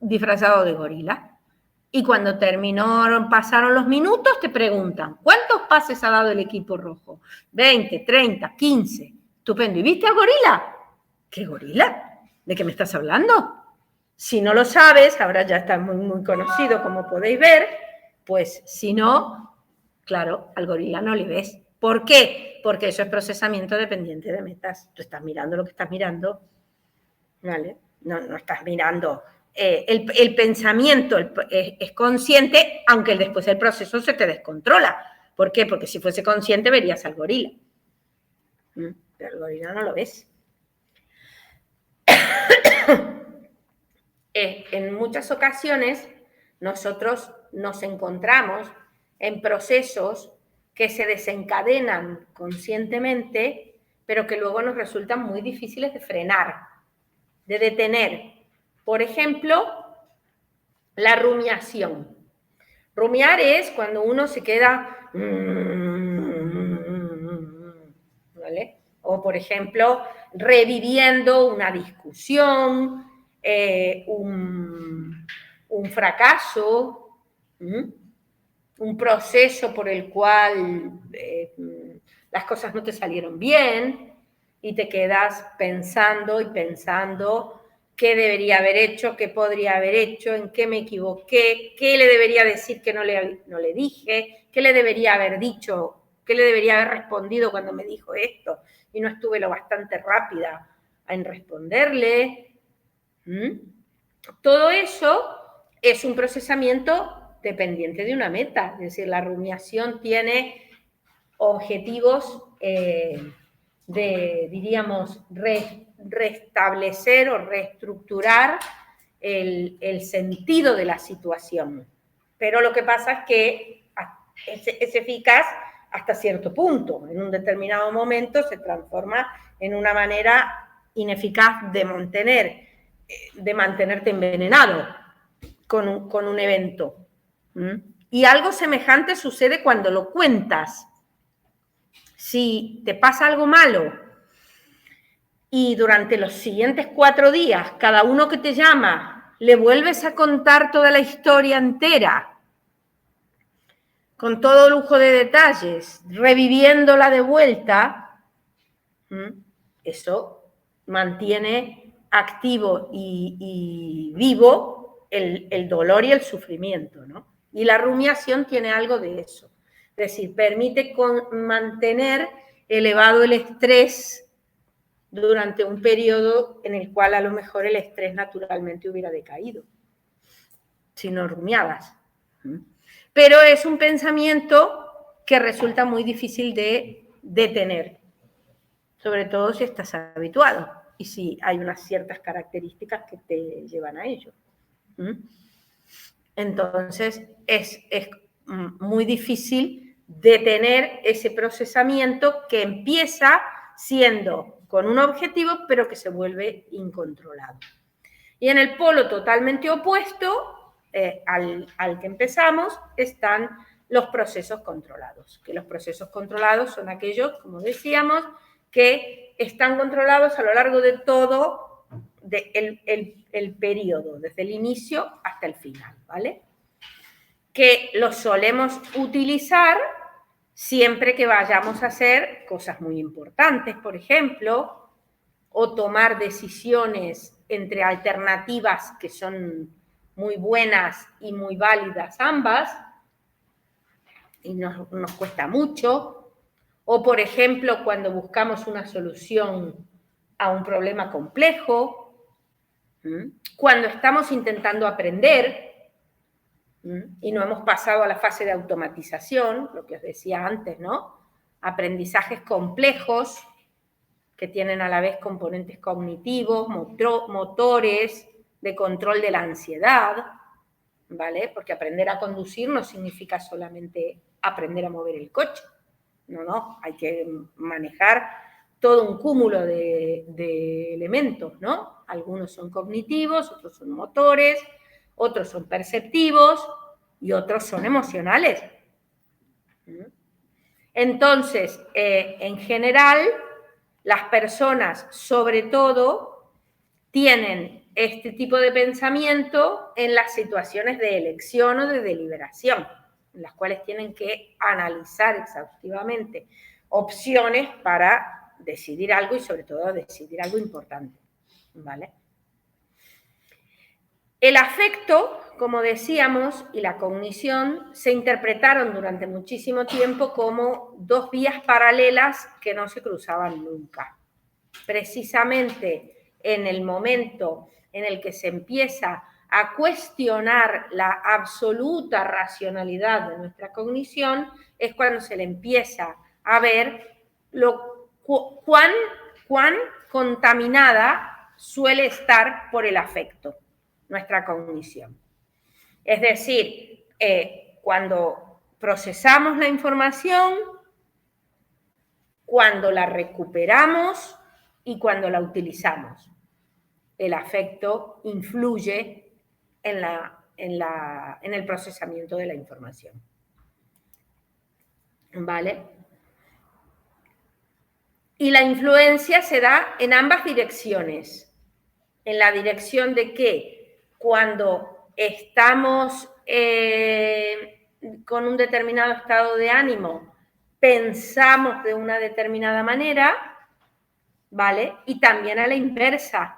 disfrazado de gorila. Y cuando pasaron los minutos, te preguntan, ¿cuántos pases ha dado el equipo rojo? 20, 30, 15. Estupendo. ¿Y viste al gorila? ¿Qué gorila? ¿De qué me estás hablando? Si no lo sabes, ahora ya está muy, muy conocido, como podéis ver, pues si no, claro, al gorila no le ves. ¿Por qué? Porque eso es procesamiento dependiente de metas. Tú estás mirando lo que estás mirando, ¿vale? No estás mirando. El pensamiento es consciente, aunque después el proceso se te descontrola. ¿Por qué? Porque si fuese consciente verías al gorila. Pero el gorila no lo ves. En muchas ocasiones nosotros nos encontramos en procesos que se desencadenan conscientemente, pero que luego nos resultan muy difíciles de frenar, de detener. Por ejemplo, la rumiación. Rumiar es cuando uno se queda, ¿vale? O, por ejemplo, reviviendo una discusión, un fracaso, un proceso por el cual las cosas no te salieron bien y te quedas pensando y pensando qué debería haber hecho, qué podría haber hecho, en qué me equivoqué, qué le debería decir que no le dije, qué le debería haber dicho, qué le debería haber respondido cuando me dijo esto y no estuve lo bastante rápida en responderle. Todo eso es un procesamiento dependiente de una meta, es decir, la rumiación tiene objetivos diríamos, restablecer o reestructurar el sentido de la situación. Pero lo que pasa es que es eficaz hasta cierto punto. En un determinado momento se transforma en una manera ineficaz de mantenerte envenenado con un evento. Y algo semejante sucede cuando lo cuentas. Si te pasa algo malo y durante los siguientes 4 días, cada uno que te llama, le vuelves a contar toda la historia entera, con todo lujo de detalles, reviviéndola de vuelta, eso mantiene activo y vivo el dolor y el sufrimiento, ¿no? Y la rumiación tiene algo de eso. Es decir, permite mantener elevado el estrés durante un periodo en el cual a lo mejor el estrés naturalmente hubiera decaído, si no rumiabas. Pero es un pensamiento que resulta muy difícil de detener, sobre todo si estás habituado y si hay unas ciertas características que te llevan a ello. Entonces, es muy difícil detener ese procesamiento que empieza siendo con un objetivo, pero que se vuelve incontrolado. Y en el polo totalmente opuesto al que empezamos están los procesos controlados, que los procesos controlados son aquellos, como decíamos, que están controlados a lo largo de todo el periodo, desde el inicio hasta el final, ¿vale? Que los solemos utilizar siempre que vayamos a hacer cosas muy importantes, por ejemplo, o tomar decisiones entre alternativas que son muy buenas y muy válidas ambas, y nos cuesta mucho, o por ejemplo, cuando buscamos una solución a un problema complejo, cuando estamos intentando aprender y no hemos pasado a la fase de automatización, lo que os decía antes, ¿no? Aprendizajes complejos que tienen a la vez componentes cognitivos, motores, de control de la ansiedad, ¿vale? Porque aprender a conducir no significa solamente aprender a mover el coche, no, hay que manejar todo un cúmulo de elementos, ¿no? Algunos son cognitivos, otros son motores, otros son perceptivos y otros son emocionales. Entonces, en general, las personas, sobre todo, tienen este tipo de pensamiento en las situaciones de elección o de deliberación, en las cuales tienen que analizar exhaustivamente opciones para decidir algo y sobre todo decidir algo importante, ¿vale? El afecto, como decíamos, y la cognición se interpretaron durante muchísimo tiempo como dos vías paralelas que no se cruzaban nunca. Precisamente en el momento en el que se empieza a cuestionar la absoluta racionalidad de nuestra cognición, es cuando se le empieza a ver cuán contaminada suele estar por el afecto nuestra cognición. Es decir, cuando procesamos la información, cuando la recuperamos y cuando la utilizamos. El afecto influye en el procesamiento de la información. ¿Vale? Y la influencia se da en ambas direcciones. En la dirección de que cuando estamos con un determinado estado de ánimo, pensamos de una determinada manera, ¿vale? Y también a la inversa.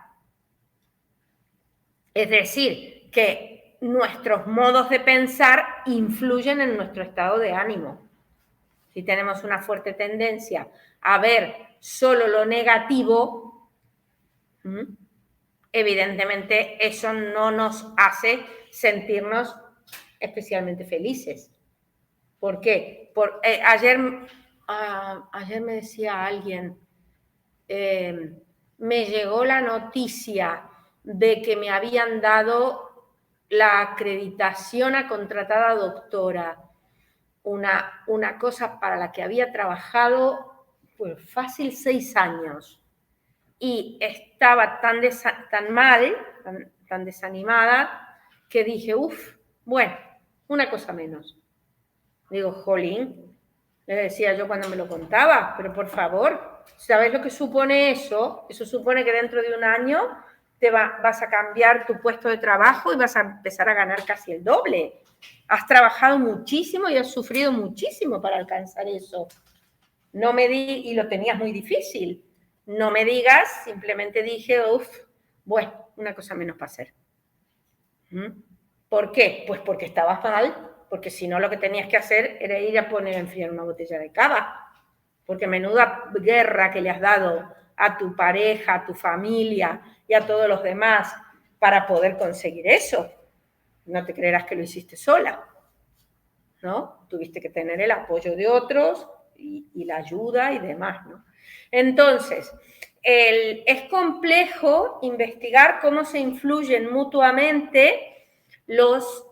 Es decir, que nuestros modos de pensar influyen en nuestro estado de ánimo. Si tenemos una fuerte tendencia a ver solo lo negativo, evidentemente eso no nos hace sentirnos especialmente felices. ¿Por qué? Ayer me decía alguien, me llegó la noticia de que me habían dado la acreditación a contratada doctora, una cosa para la que había trabajado pues fácil 6 años y estaba tan mal, tan desanimada, que dije, bueno, una cosa menos. Digo, jolín, le decía yo cuando me lo contaba, pero por favor, ¿sabes lo que supone eso? Eso supone que dentro de un año vas a cambiar tu puesto de trabajo y vas a empezar a ganar casi el doble. Has trabajado muchísimo y has sufrido muchísimo para alcanzar eso. Y lo tenías muy difícil. No me digas, simplemente dije, bueno, una cosa menos para hacer. ¿Por qué? Pues porque estabas mal, porque si no lo que tenías que hacer era ir a poner a enfriar una botella de cava. Porque menuda guerra que le has dado a tu pareja, a tu familia y a todos los demás para poder conseguir eso. No te creerás que lo hiciste sola, ¿no? Tuviste que tener el apoyo de otros y la ayuda y demás, ¿no? Entonces, es complejo investigar cómo se influyen mutuamente los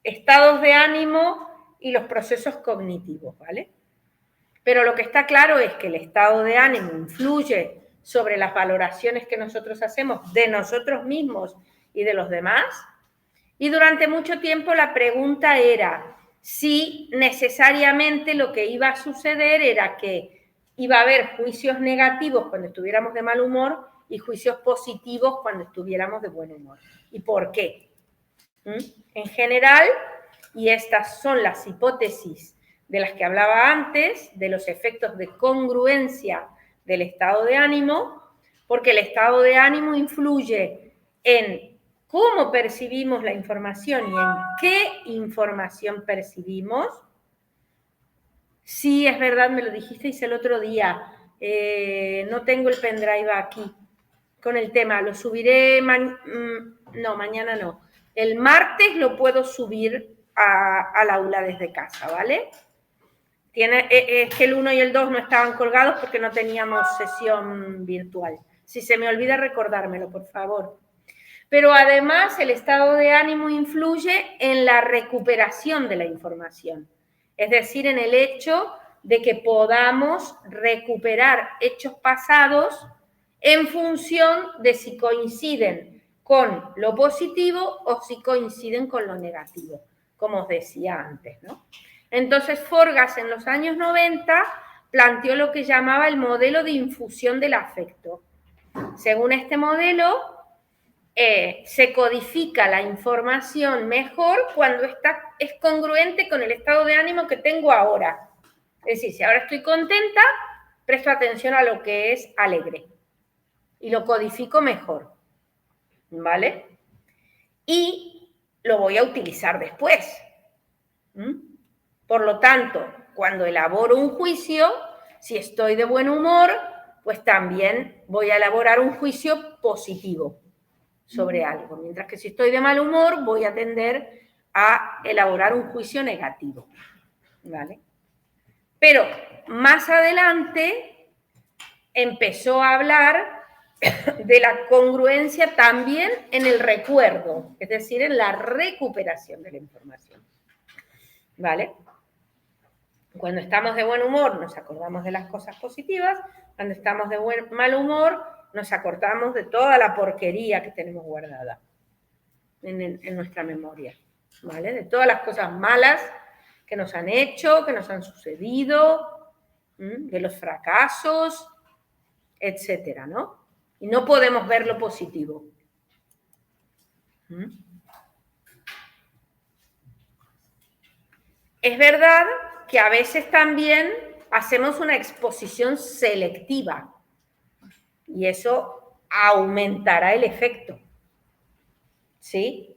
estados de ánimo y los procesos cognitivos, ¿vale? Pero lo que está claro es que el estado de ánimo influye sobre las valoraciones que nosotros hacemos de nosotros mismos y de los demás. Y durante mucho tiempo la pregunta era si necesariamente lo que iba a suceder era que iba a haber juicios negativos cuando estuviéramos de mal humor y juicios positivos cuando estuviéramos de buen humor. ¿Y por qué? En general, y estas son las hipótesis de las que hablaba antes, de los efectos de congruencia del estado de ánimo, porque el estado de ánimo influye en cómo percibimos la información y en qué información percibimos. Sí, es verdad, me lo dijisteis el otro día, no tengo el pendrive aquí con el tema, lo subiré, mañana no, el martes lo puedo subir al aula desde casa, ¿vale? Es que el 1 y el 2 no estaban colgados porque no teníamos sesión virtual. Si se me olvida recordármelo, por favor. Pero además el estado de ánimo influye en la recuperación de la información. Es decir, en el hecho de que podamos recuperar hechos pasados en función de si coinciden con lo positivo o si coinciden con lo negativo, como os decía antes, ¿no? Entonces, Forgas en los años 90 planteó lo que llamaba el modelo de infusión del afecto. Según este modelo, se codifica la información mejor cuando es congruente con el estado de ánimo que tengo ahora. Es decir, si ahora estoy contenta, presto atención a lo que es alegre y lo codifico mejor, ¿vale? Y lo voy a utilizar después. Por lo tanto, cuando elaboro un juicio, si estoy de buen humor, pues también voy a elaborar un juicio positivo sobre algo, mientras que si estoy de mal humor voy a tender a elaborar un juicio negativo, ¿vale? Pero más adelante empezó a hablar de la congruencia también en el recuerdo, es decir, en la recuperación de la información, ¿vale? Cuando estamos de buen humor nos acordamos de las cosas positivas, cuando estamos de mal humor nos acordamos de toda la porquería que tenemos guardada en nuestra memoria, ¿vale? De todas las cosas malas que nos han hecho, que nos han sucedido, de los fracasos, etcétera, ¿no? Y no podemos ver lo positivo. Es verdad que a veces también hacemos una exposición selectiva y eso aumentará el efecto, ¿sí?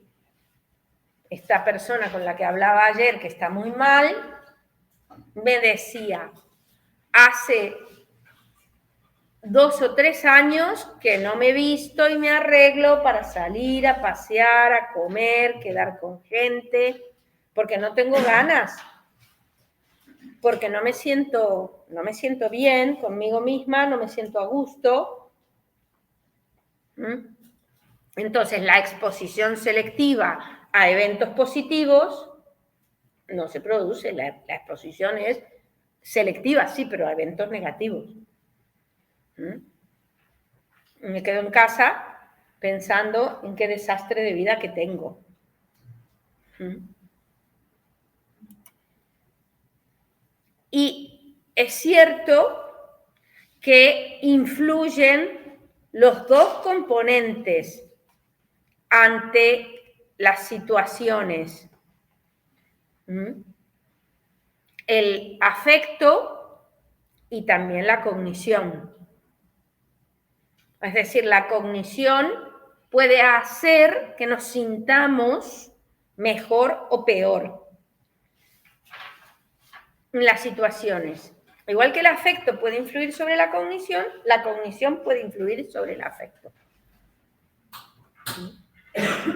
Esta persona con la que hablaba ayer, que está muy mal, me decía, hace 2 o 3 años que no me he visto y me arreglo para salir a pasear, a comer, quedar con gente, porque no tengo ganas, porque no me siento bien conmigo misma, no me siento a gusto. Entonces, la exposición selectiva a eventos positivos no se produce, la exposición es selectiva, sí, pero a eventos negativos. Me quedo en casa pensando en qué desastre de vida que tengo. Y es cierto que influyen los dos componentes ante las situaciones. El afecto y también la cognición. Es decir, la cognición puede hacer que nos sintamos mejor o peor en las situaciones. Igual que el afecto puede influir sobre la cognición puede influir sobre el afecto.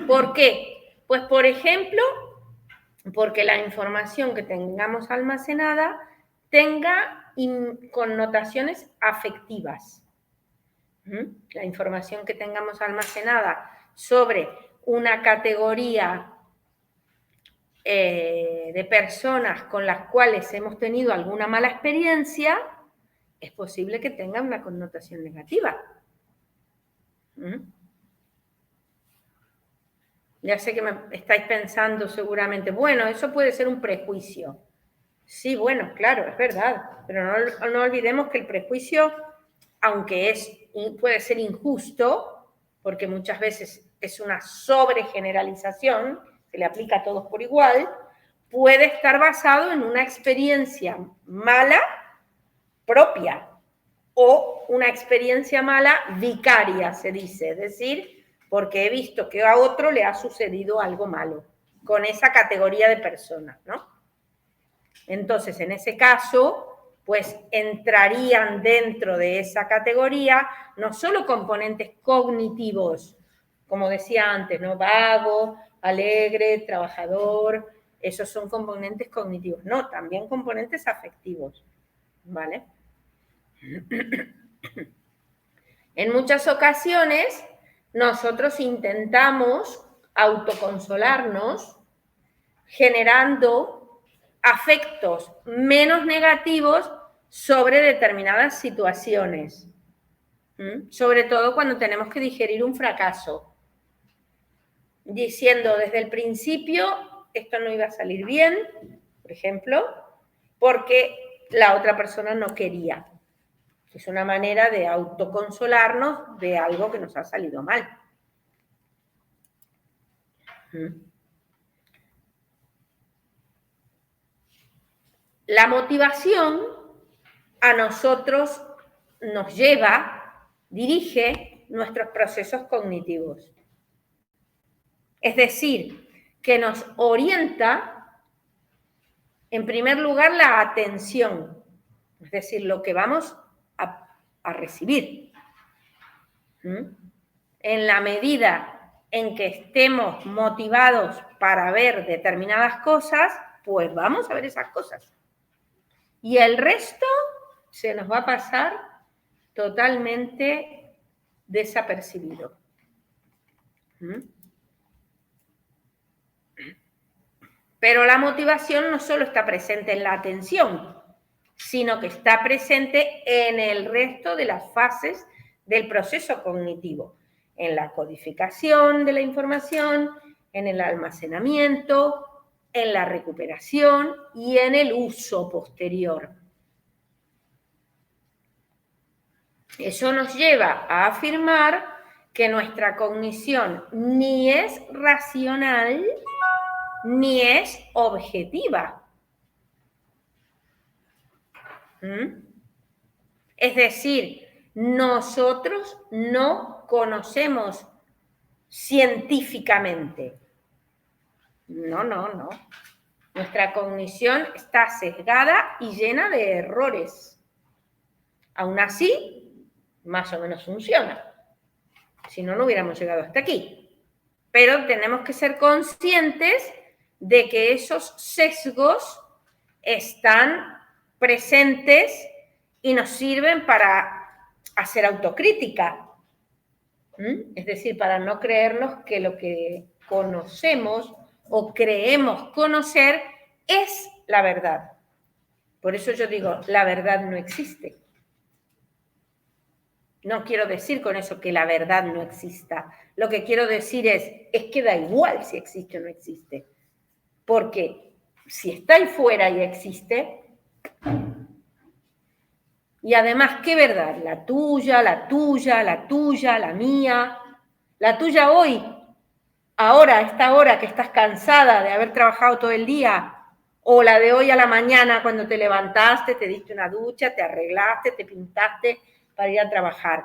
¿Por qué? Pues, por ejemplo, porque la información que tengamos almacenada tenga connotaciones afectivas. La información que tengamos almacenada sobre una categoría de personas con las cuales hemos tenido alguna mala experiencia, es posible que tenga una connotación negativa. Ya sé que me estáis pensando seguramente, bueno, eso puede ser un prejuicio. Sí, bueno, claro, es verdad, pero no olvidemos que el prejuicio, aunque puede ser injusto, porque muchas veces es una sobregeneralización, se le aplica a todos por igual, puede estar basado en una experiencia mala propia o una experiencia mala vicaria, se dice, es decir, porque he visto que a otro le ha sucedido algo malo con esa categoría de personas, ¿no? Entonces, en ese caso, pues entrarían dentro de esa categoría no solo componentes cognitivos, como decía antes, ¿no? Vago, alegre, trabajador, esos son componentes cognitivos. No, también componentes afectivos, ¿vale? En muchas ocasiones, nosotros intentamos autoconsolarnos generando afectos menos negativos sobre determinadas situaciones, sobre todo cuando tenemos que digerir un fracaso, diciendo desde el principio esto no iba a salir bien, por ejemplo, porque la otra persona no quería. Es una manera de autoconsolarnos de algo que nos ha salido mal. La motivación a nosotros nos lleva, dirige nuestros procesos cognitivos. Es decir, que nos orienta, en primer lugar, la atención, es decir, lo que vamos a recibir. En la medida en que estemos motivados para ver determinadas cosas, pues vamos a ver esas cosas. Y el resto se nos va a pasar totalmente desapercibido. Pero la motivación no solo está presente en la atención, sino que está presente en el resto de las fases del proceso cognitivo, en la codificación de la información, en el almacenamiento, en la recuperación y en el uso posterior. Eso nos lleva a afirmar que nuestra cognición ni es racional ni es objetiva. Es decir, nosotros no conocemos científicamente. No. Nuestra cognición está sesgada y llena de errores. Aún así, más o menos funciona. Si no, no hubiéramos llegado hasta aquí. Pero tenemos que ser conscientes de que esos sesgos están presentes y nos sirven para hacer autocrítica. Es decir, para no creernos que lo que conocemos o creemos conocer es la verdad. Por eso yo digo, la verdad no existe. No quiero decir con eso que la verdad no exista. Lo que quiero decir es que da igual si existe o no existe. Porque si está ahí fuera y existe, y además, ¿qué verdad? La tuya, la mía, la tuya hoy, ahora, a esta hora que estás cansada de haber trabajado todo el día, o la de hoy a la mañana cuando te levantaste, te diste una ducha, te arreglaste, te pintaste para ir a trabajar.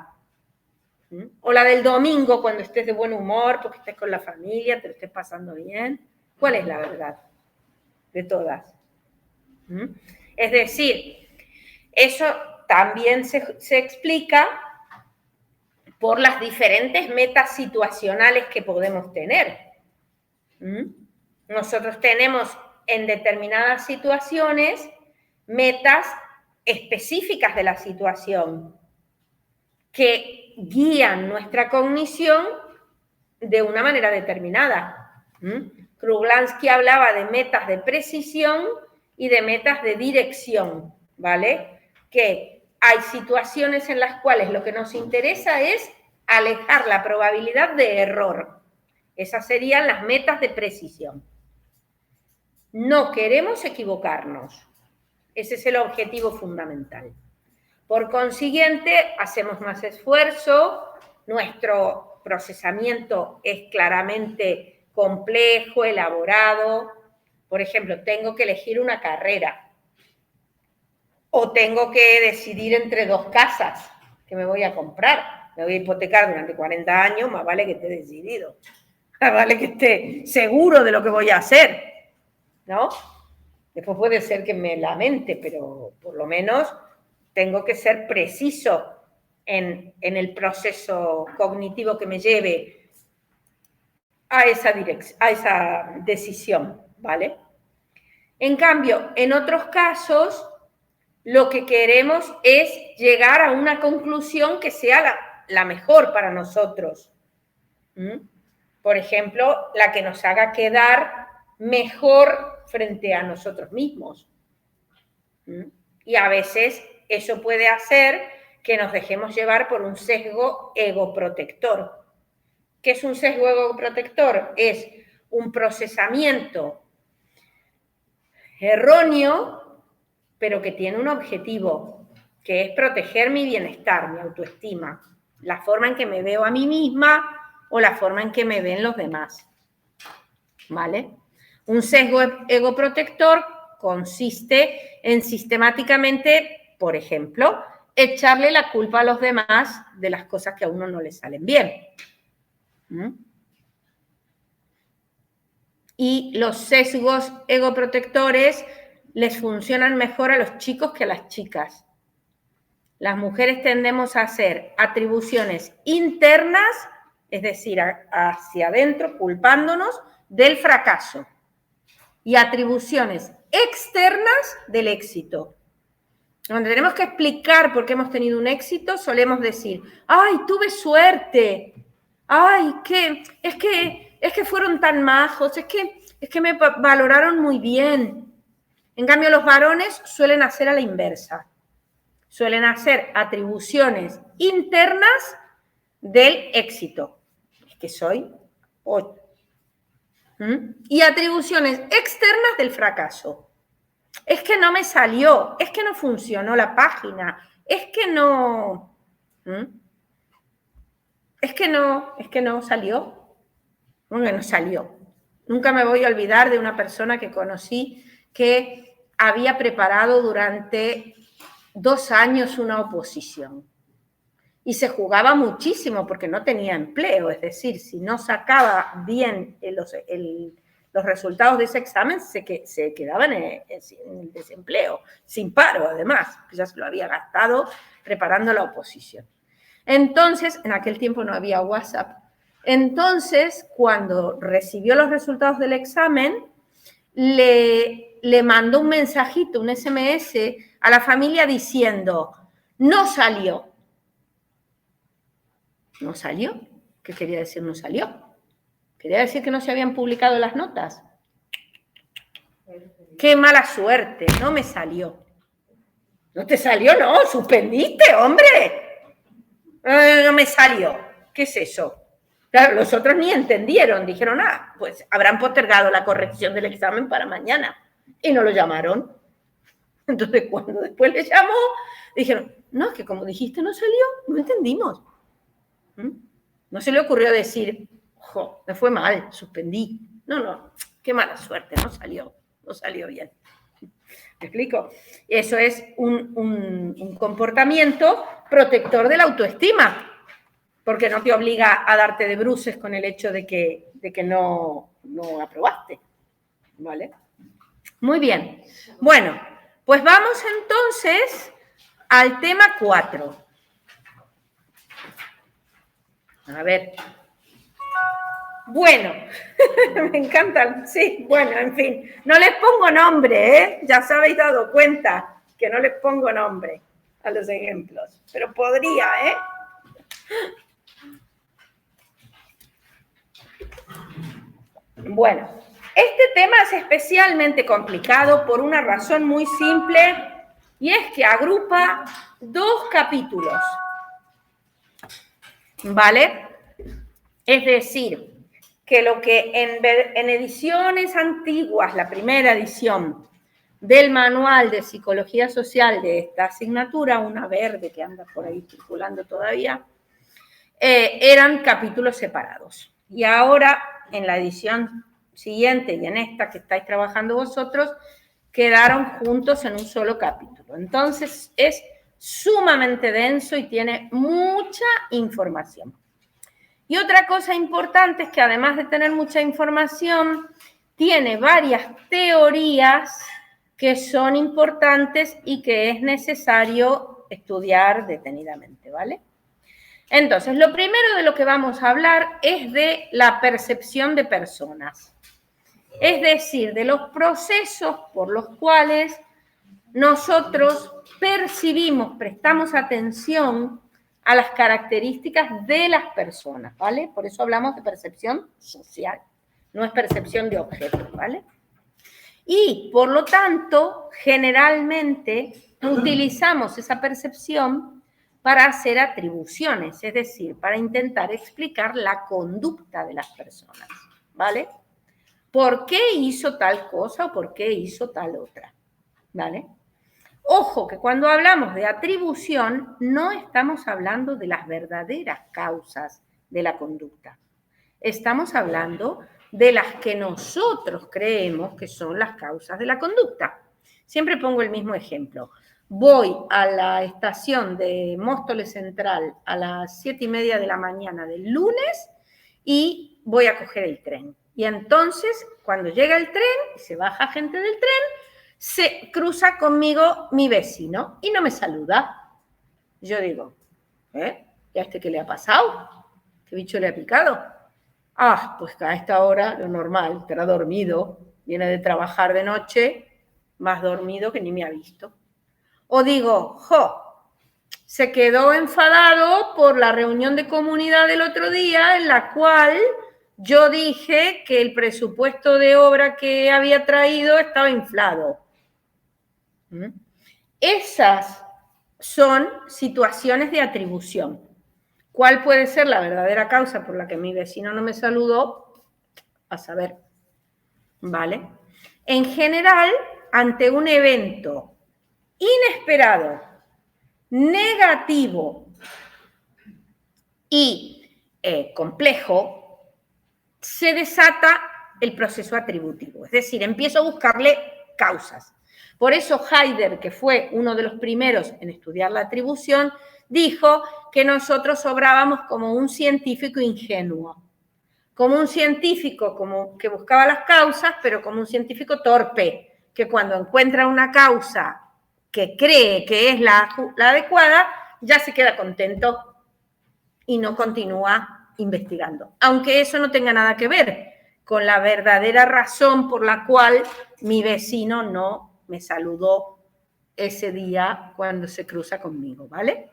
O la del domingo cuando estés de buen humor, porque estés con la familia, te lo estés pasando bien. ¿Cuál es la verdad de todas? Es decir, eso también se explica por las diferentes metas situacionales que podemos tener. Nosotros tenemos en determinadas situaciones metas específicas de la situación que guían nuestra cognición de una manera determinada. Kruglansky hablaba de metas de precisión y de metas de dirección, ¿vale? Que hay situaciones en las cuales lo que nos interesa es alejar la probabilidad de error. Esas serían las metas de precisión. No queremos equivocarnos. Ese es el objetivo fundamental. Por consiguiente, hacemos más esfuerzo, nuestro procesamiento es claramente complejo, elaborado. Por ejemplo, tengo que elegir una carrera o tengo que decidir entre dos casas que me voy a comprar. Me voy a hipotecar durante 40 años, más vale que esté decidido. Más vale que esté seguro de lo que voy a hacer, ¿no? Después puede ser que me lamente, pero por lo menos tengo que ser preciso en el proceso cognitivo que me lleve a esa decisión, ¿vale? En cambio, en otros casos, lo que queremos es llegar a una conclusión que sea la mejor para nosotros. Por ejemplo, la que nos haga quedar mejor frente a nosotros mismos. Y a veces eso puede hacer que nos dejemos llevar por un sesgo egoprotector. ¿Qué es un sesgo egoprotector? Es un procesamiento erróneo, pero que tiene un objetivo, que es proteger mi bienestar, mi autoestima, la forma en que me veo a mí misma o la forma en que me ven los demás. ¿vale? Un sesgo egoprotector consiste en sistemáticamente, por ejemplo, echarle la culpa a los demás de las cosas que a uno no le salen bien. ¿Mm? Y los sesgos egoprotectores les funcionan mejor a los chicos que a las chicas. Las mujeres tendemos a hacer atribuciones internas, es decir, hacia adentro, culpándonos del fracaso, y atribuciones externas del éxito. Cuando tenemos que explicar por qué hemos tenido un éxito, solemos decir, ¡ay, tuve suerte! ¡Ay, es que fueron tan majos! Es que me valoraron muy bien. En cambio, los varones suelen hacer a la inversa. Suelen hacer atribuciones internas del éxito. Es que soy 8. Y atribuciones externas del fracaso. Es que no me salió, es que no funcionó la página, es que no salió. No salió. Nunca me voy a olvidar de una persona que conocí que había preparado durante 2 años una oposición. Y se jugaba muchísimo porque no tenía empleo, es decir, si no sacaba bien los resultados de ese examen, se quedaba en el desempleo, sin paro además, que ya se lo había gastado preparando la oposición. Entonces, en aquel tiempo no había WhatsApp. Entonces, cuando recibió los resultados del examen, le mandó un mensajito, un SMS a la familia diciendo, no salió. ¿No salió? ¿Qué quería decir no salió? Quería decir que no se habían publicado las notas. ¡Qué mala suerte! No me salió. ¿No te salió? No, suspendiste, hombre. No me salió. ¿Qué es eso? Claro, los otros ni entendieron. Dijeron, pues habrán postergado la corrección del examen para mañana. Y no lo llamaron. Entonces, cuando después le llamó, dijeron, no, es que como dijiste no salió, no entendimos. No se le ocurrió decir, ojo, me fue mal, suspendí. No, qué mala suerte, no salió bien. ¿Me explico? Eso es un comportamiento protector de la autoestima, porque no te obliga a darte de bruces con el hecho de que no aprobaste. ¿Vale? Muy bien. Bueno, pues vamos entonces al tema 4. A ver. Bueno, me encantan, sí, bueno, en fin. No les pongo nombre, ¿eh? Ya os habéis dado cuenta que no les pongo nombre a los ejemplos, pero podría, ¿eh? Bueno, este tema es especialmente complicado por una razón muy simple, y es que agrupa 2 capítulos. ¿Vale? Es decir, que lo que en ediciones antiguas, la primera edición del manual de psicología social de esta asignatura, una verde que anda por ahí circulando todavía, eran capítulos separados. Y ahora, en la edición siguiente y en esta que estáis trabajando vosotros, quedaron juntos en un solo capítulo. Entonces, es sumamente denso y tiene mucha información. Y otra cosa importante es que además de tener mucha información, tiene varias teorías que son importantes y que es necesario estudiar detenidamente, ¿vale? Entonces, lo primero de lo que vamos a hablar es de la percepción de personas. Es decir, de los procesos por los cuales nosotros percibimos, prestamos atención a las características de las personas, ¿vale? Por eso hablamos de percepción social, no es percepción de objetos, ¿vale? Y, por lo tanto, generalmente utilizamos esa percepción para hacer atribuciones, es decir, para intentar explicar la conducta de las personas, ¿vale? ¿Por qué hizo tal cosa o por qué hizo tal otra? ¿Vale? Ojo, que cuando hablamos de atribución no estamos hablando de las verdaderas causas de la conducta. Estamos hablando de las que nosotros creemos que son las causas de la conducta. Siempre pongo el mismo ejemplo. Voy a la estación de Móstoles Central a las 7:30 de la mañana del lunes y voy a coger el tren. Y entonces, cuando llega el tren y se baja gente del tren, se cruza conmigo mi vecino y no me saluda. Yo digo, ¿y a este qué le ha pasado? ¿Qué bicho le ha picado? Ah, pues a esta hora lo normal, estará dormido, viene de trabajar de noche, más dormido que ni me ha visto. O digo, se quedó enfadado por la reunión de comunidad del otro día en la cual yo dije que el presupuesto de obra que había traído estaba inflado. Esas son situaciones de atribución. ¿Cuál puede ser la verdadera causa por la que mi vecino no me saludó? A saber, ¿vale? En general, ante un evento inesperado, negativo y complejo, se desata el proceso atributivo. Es decir, empiezo a buscarle causas. Por eso Heidegger, que fue uno de los primeros en estudiar la atribución, dijo que nosotros obrábamos como un científico ingenuo, como un científico que buscaba las causas, pero como un científico torpe, que cuando encuentra una causa que cree que es la adecuada, ya se queda contento y no continúa investigando. Aunque eso no tenga nada que ver con la verdadera razón por la cual mi vecino no me saludó ese día cuando se cruza conmigo, ¿vale?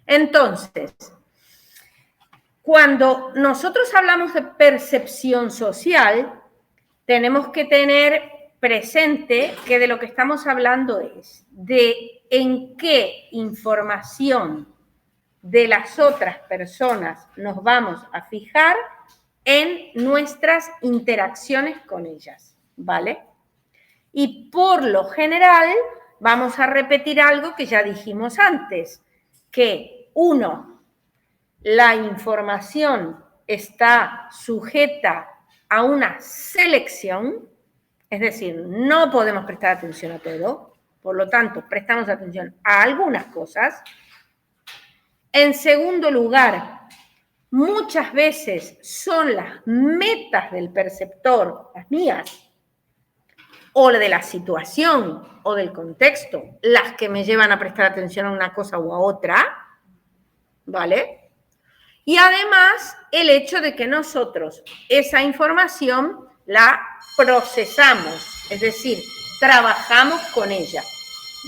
Entonces, cuando nosotros hablamos de percepción social, tenemos que tener presente que de lo que estamos hablando es de en qué información de las otras personas nos vamos a fijar en nuestras interacciones con ellas, ¿vale? Y por lo general vamos a repetir algo que ya dijimos antes, que uno, la información está sujeta a una selección, es decir, no podemos prestar atención a todo, por lo tanto, prestamos atención a algunas cosas. En segundo lugar, muchas veces son las metas del perceptor, las mías, o de la situación o del contexto, las que me llevan a prestar atención a una cosa u a otra, ¿vale? Y además, el hecho de que nosotros esa información la procesamos, es decir, trabajamos con ella,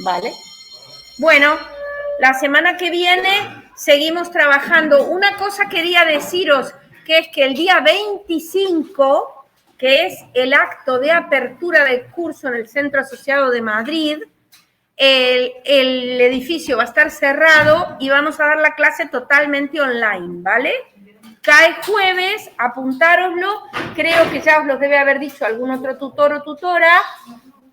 ¿vale? Bueno, la semana que viene seguimos trabajando. Una cosa quería deciros, que es que el día 25, que es el acto de apertura del curso en el Centro Asociado de Madrid, el edificio va a estar cerrado y vamos a dar la clase totalmente online, ¿vale? Cae jueves, apuntároslo, creo que ya os lo debe haber dicho algún otro tutor o tutora,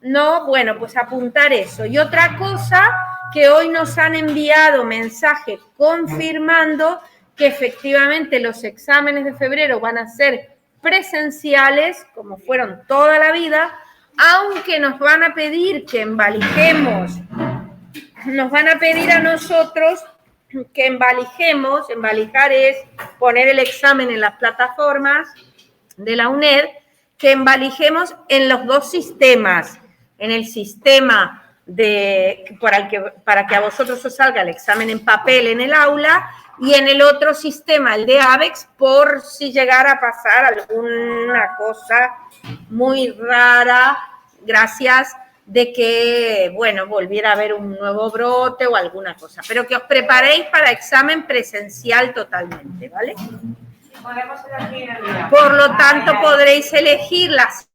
¿no? Bueno, pues apuntar eso. Y otra cosa, que hoy nos han enviado mensaje confirmando que efectivamente los exámenes de febrero van a ser presenciales, como fueron toda la vida, aunque nos van a pedir que envalijemos, nos van a pedir a nosotros que envalijemos, envalijar es poner el examen en las plataformas de la UNED, que envalijemos en los dos sistemas, en el sistema para que a vosotros os salga el examen en papel en el aula y en el otro sistema, el de AVEX, por si llegara a pasar alguna cosa muy rara, gracias de que, bueno, volviera a haber un nuevo brote o alguna cosa. Pero que os preparéis para examen presencial totalmente, ¿vale? Por lo tanto, podréis elegir las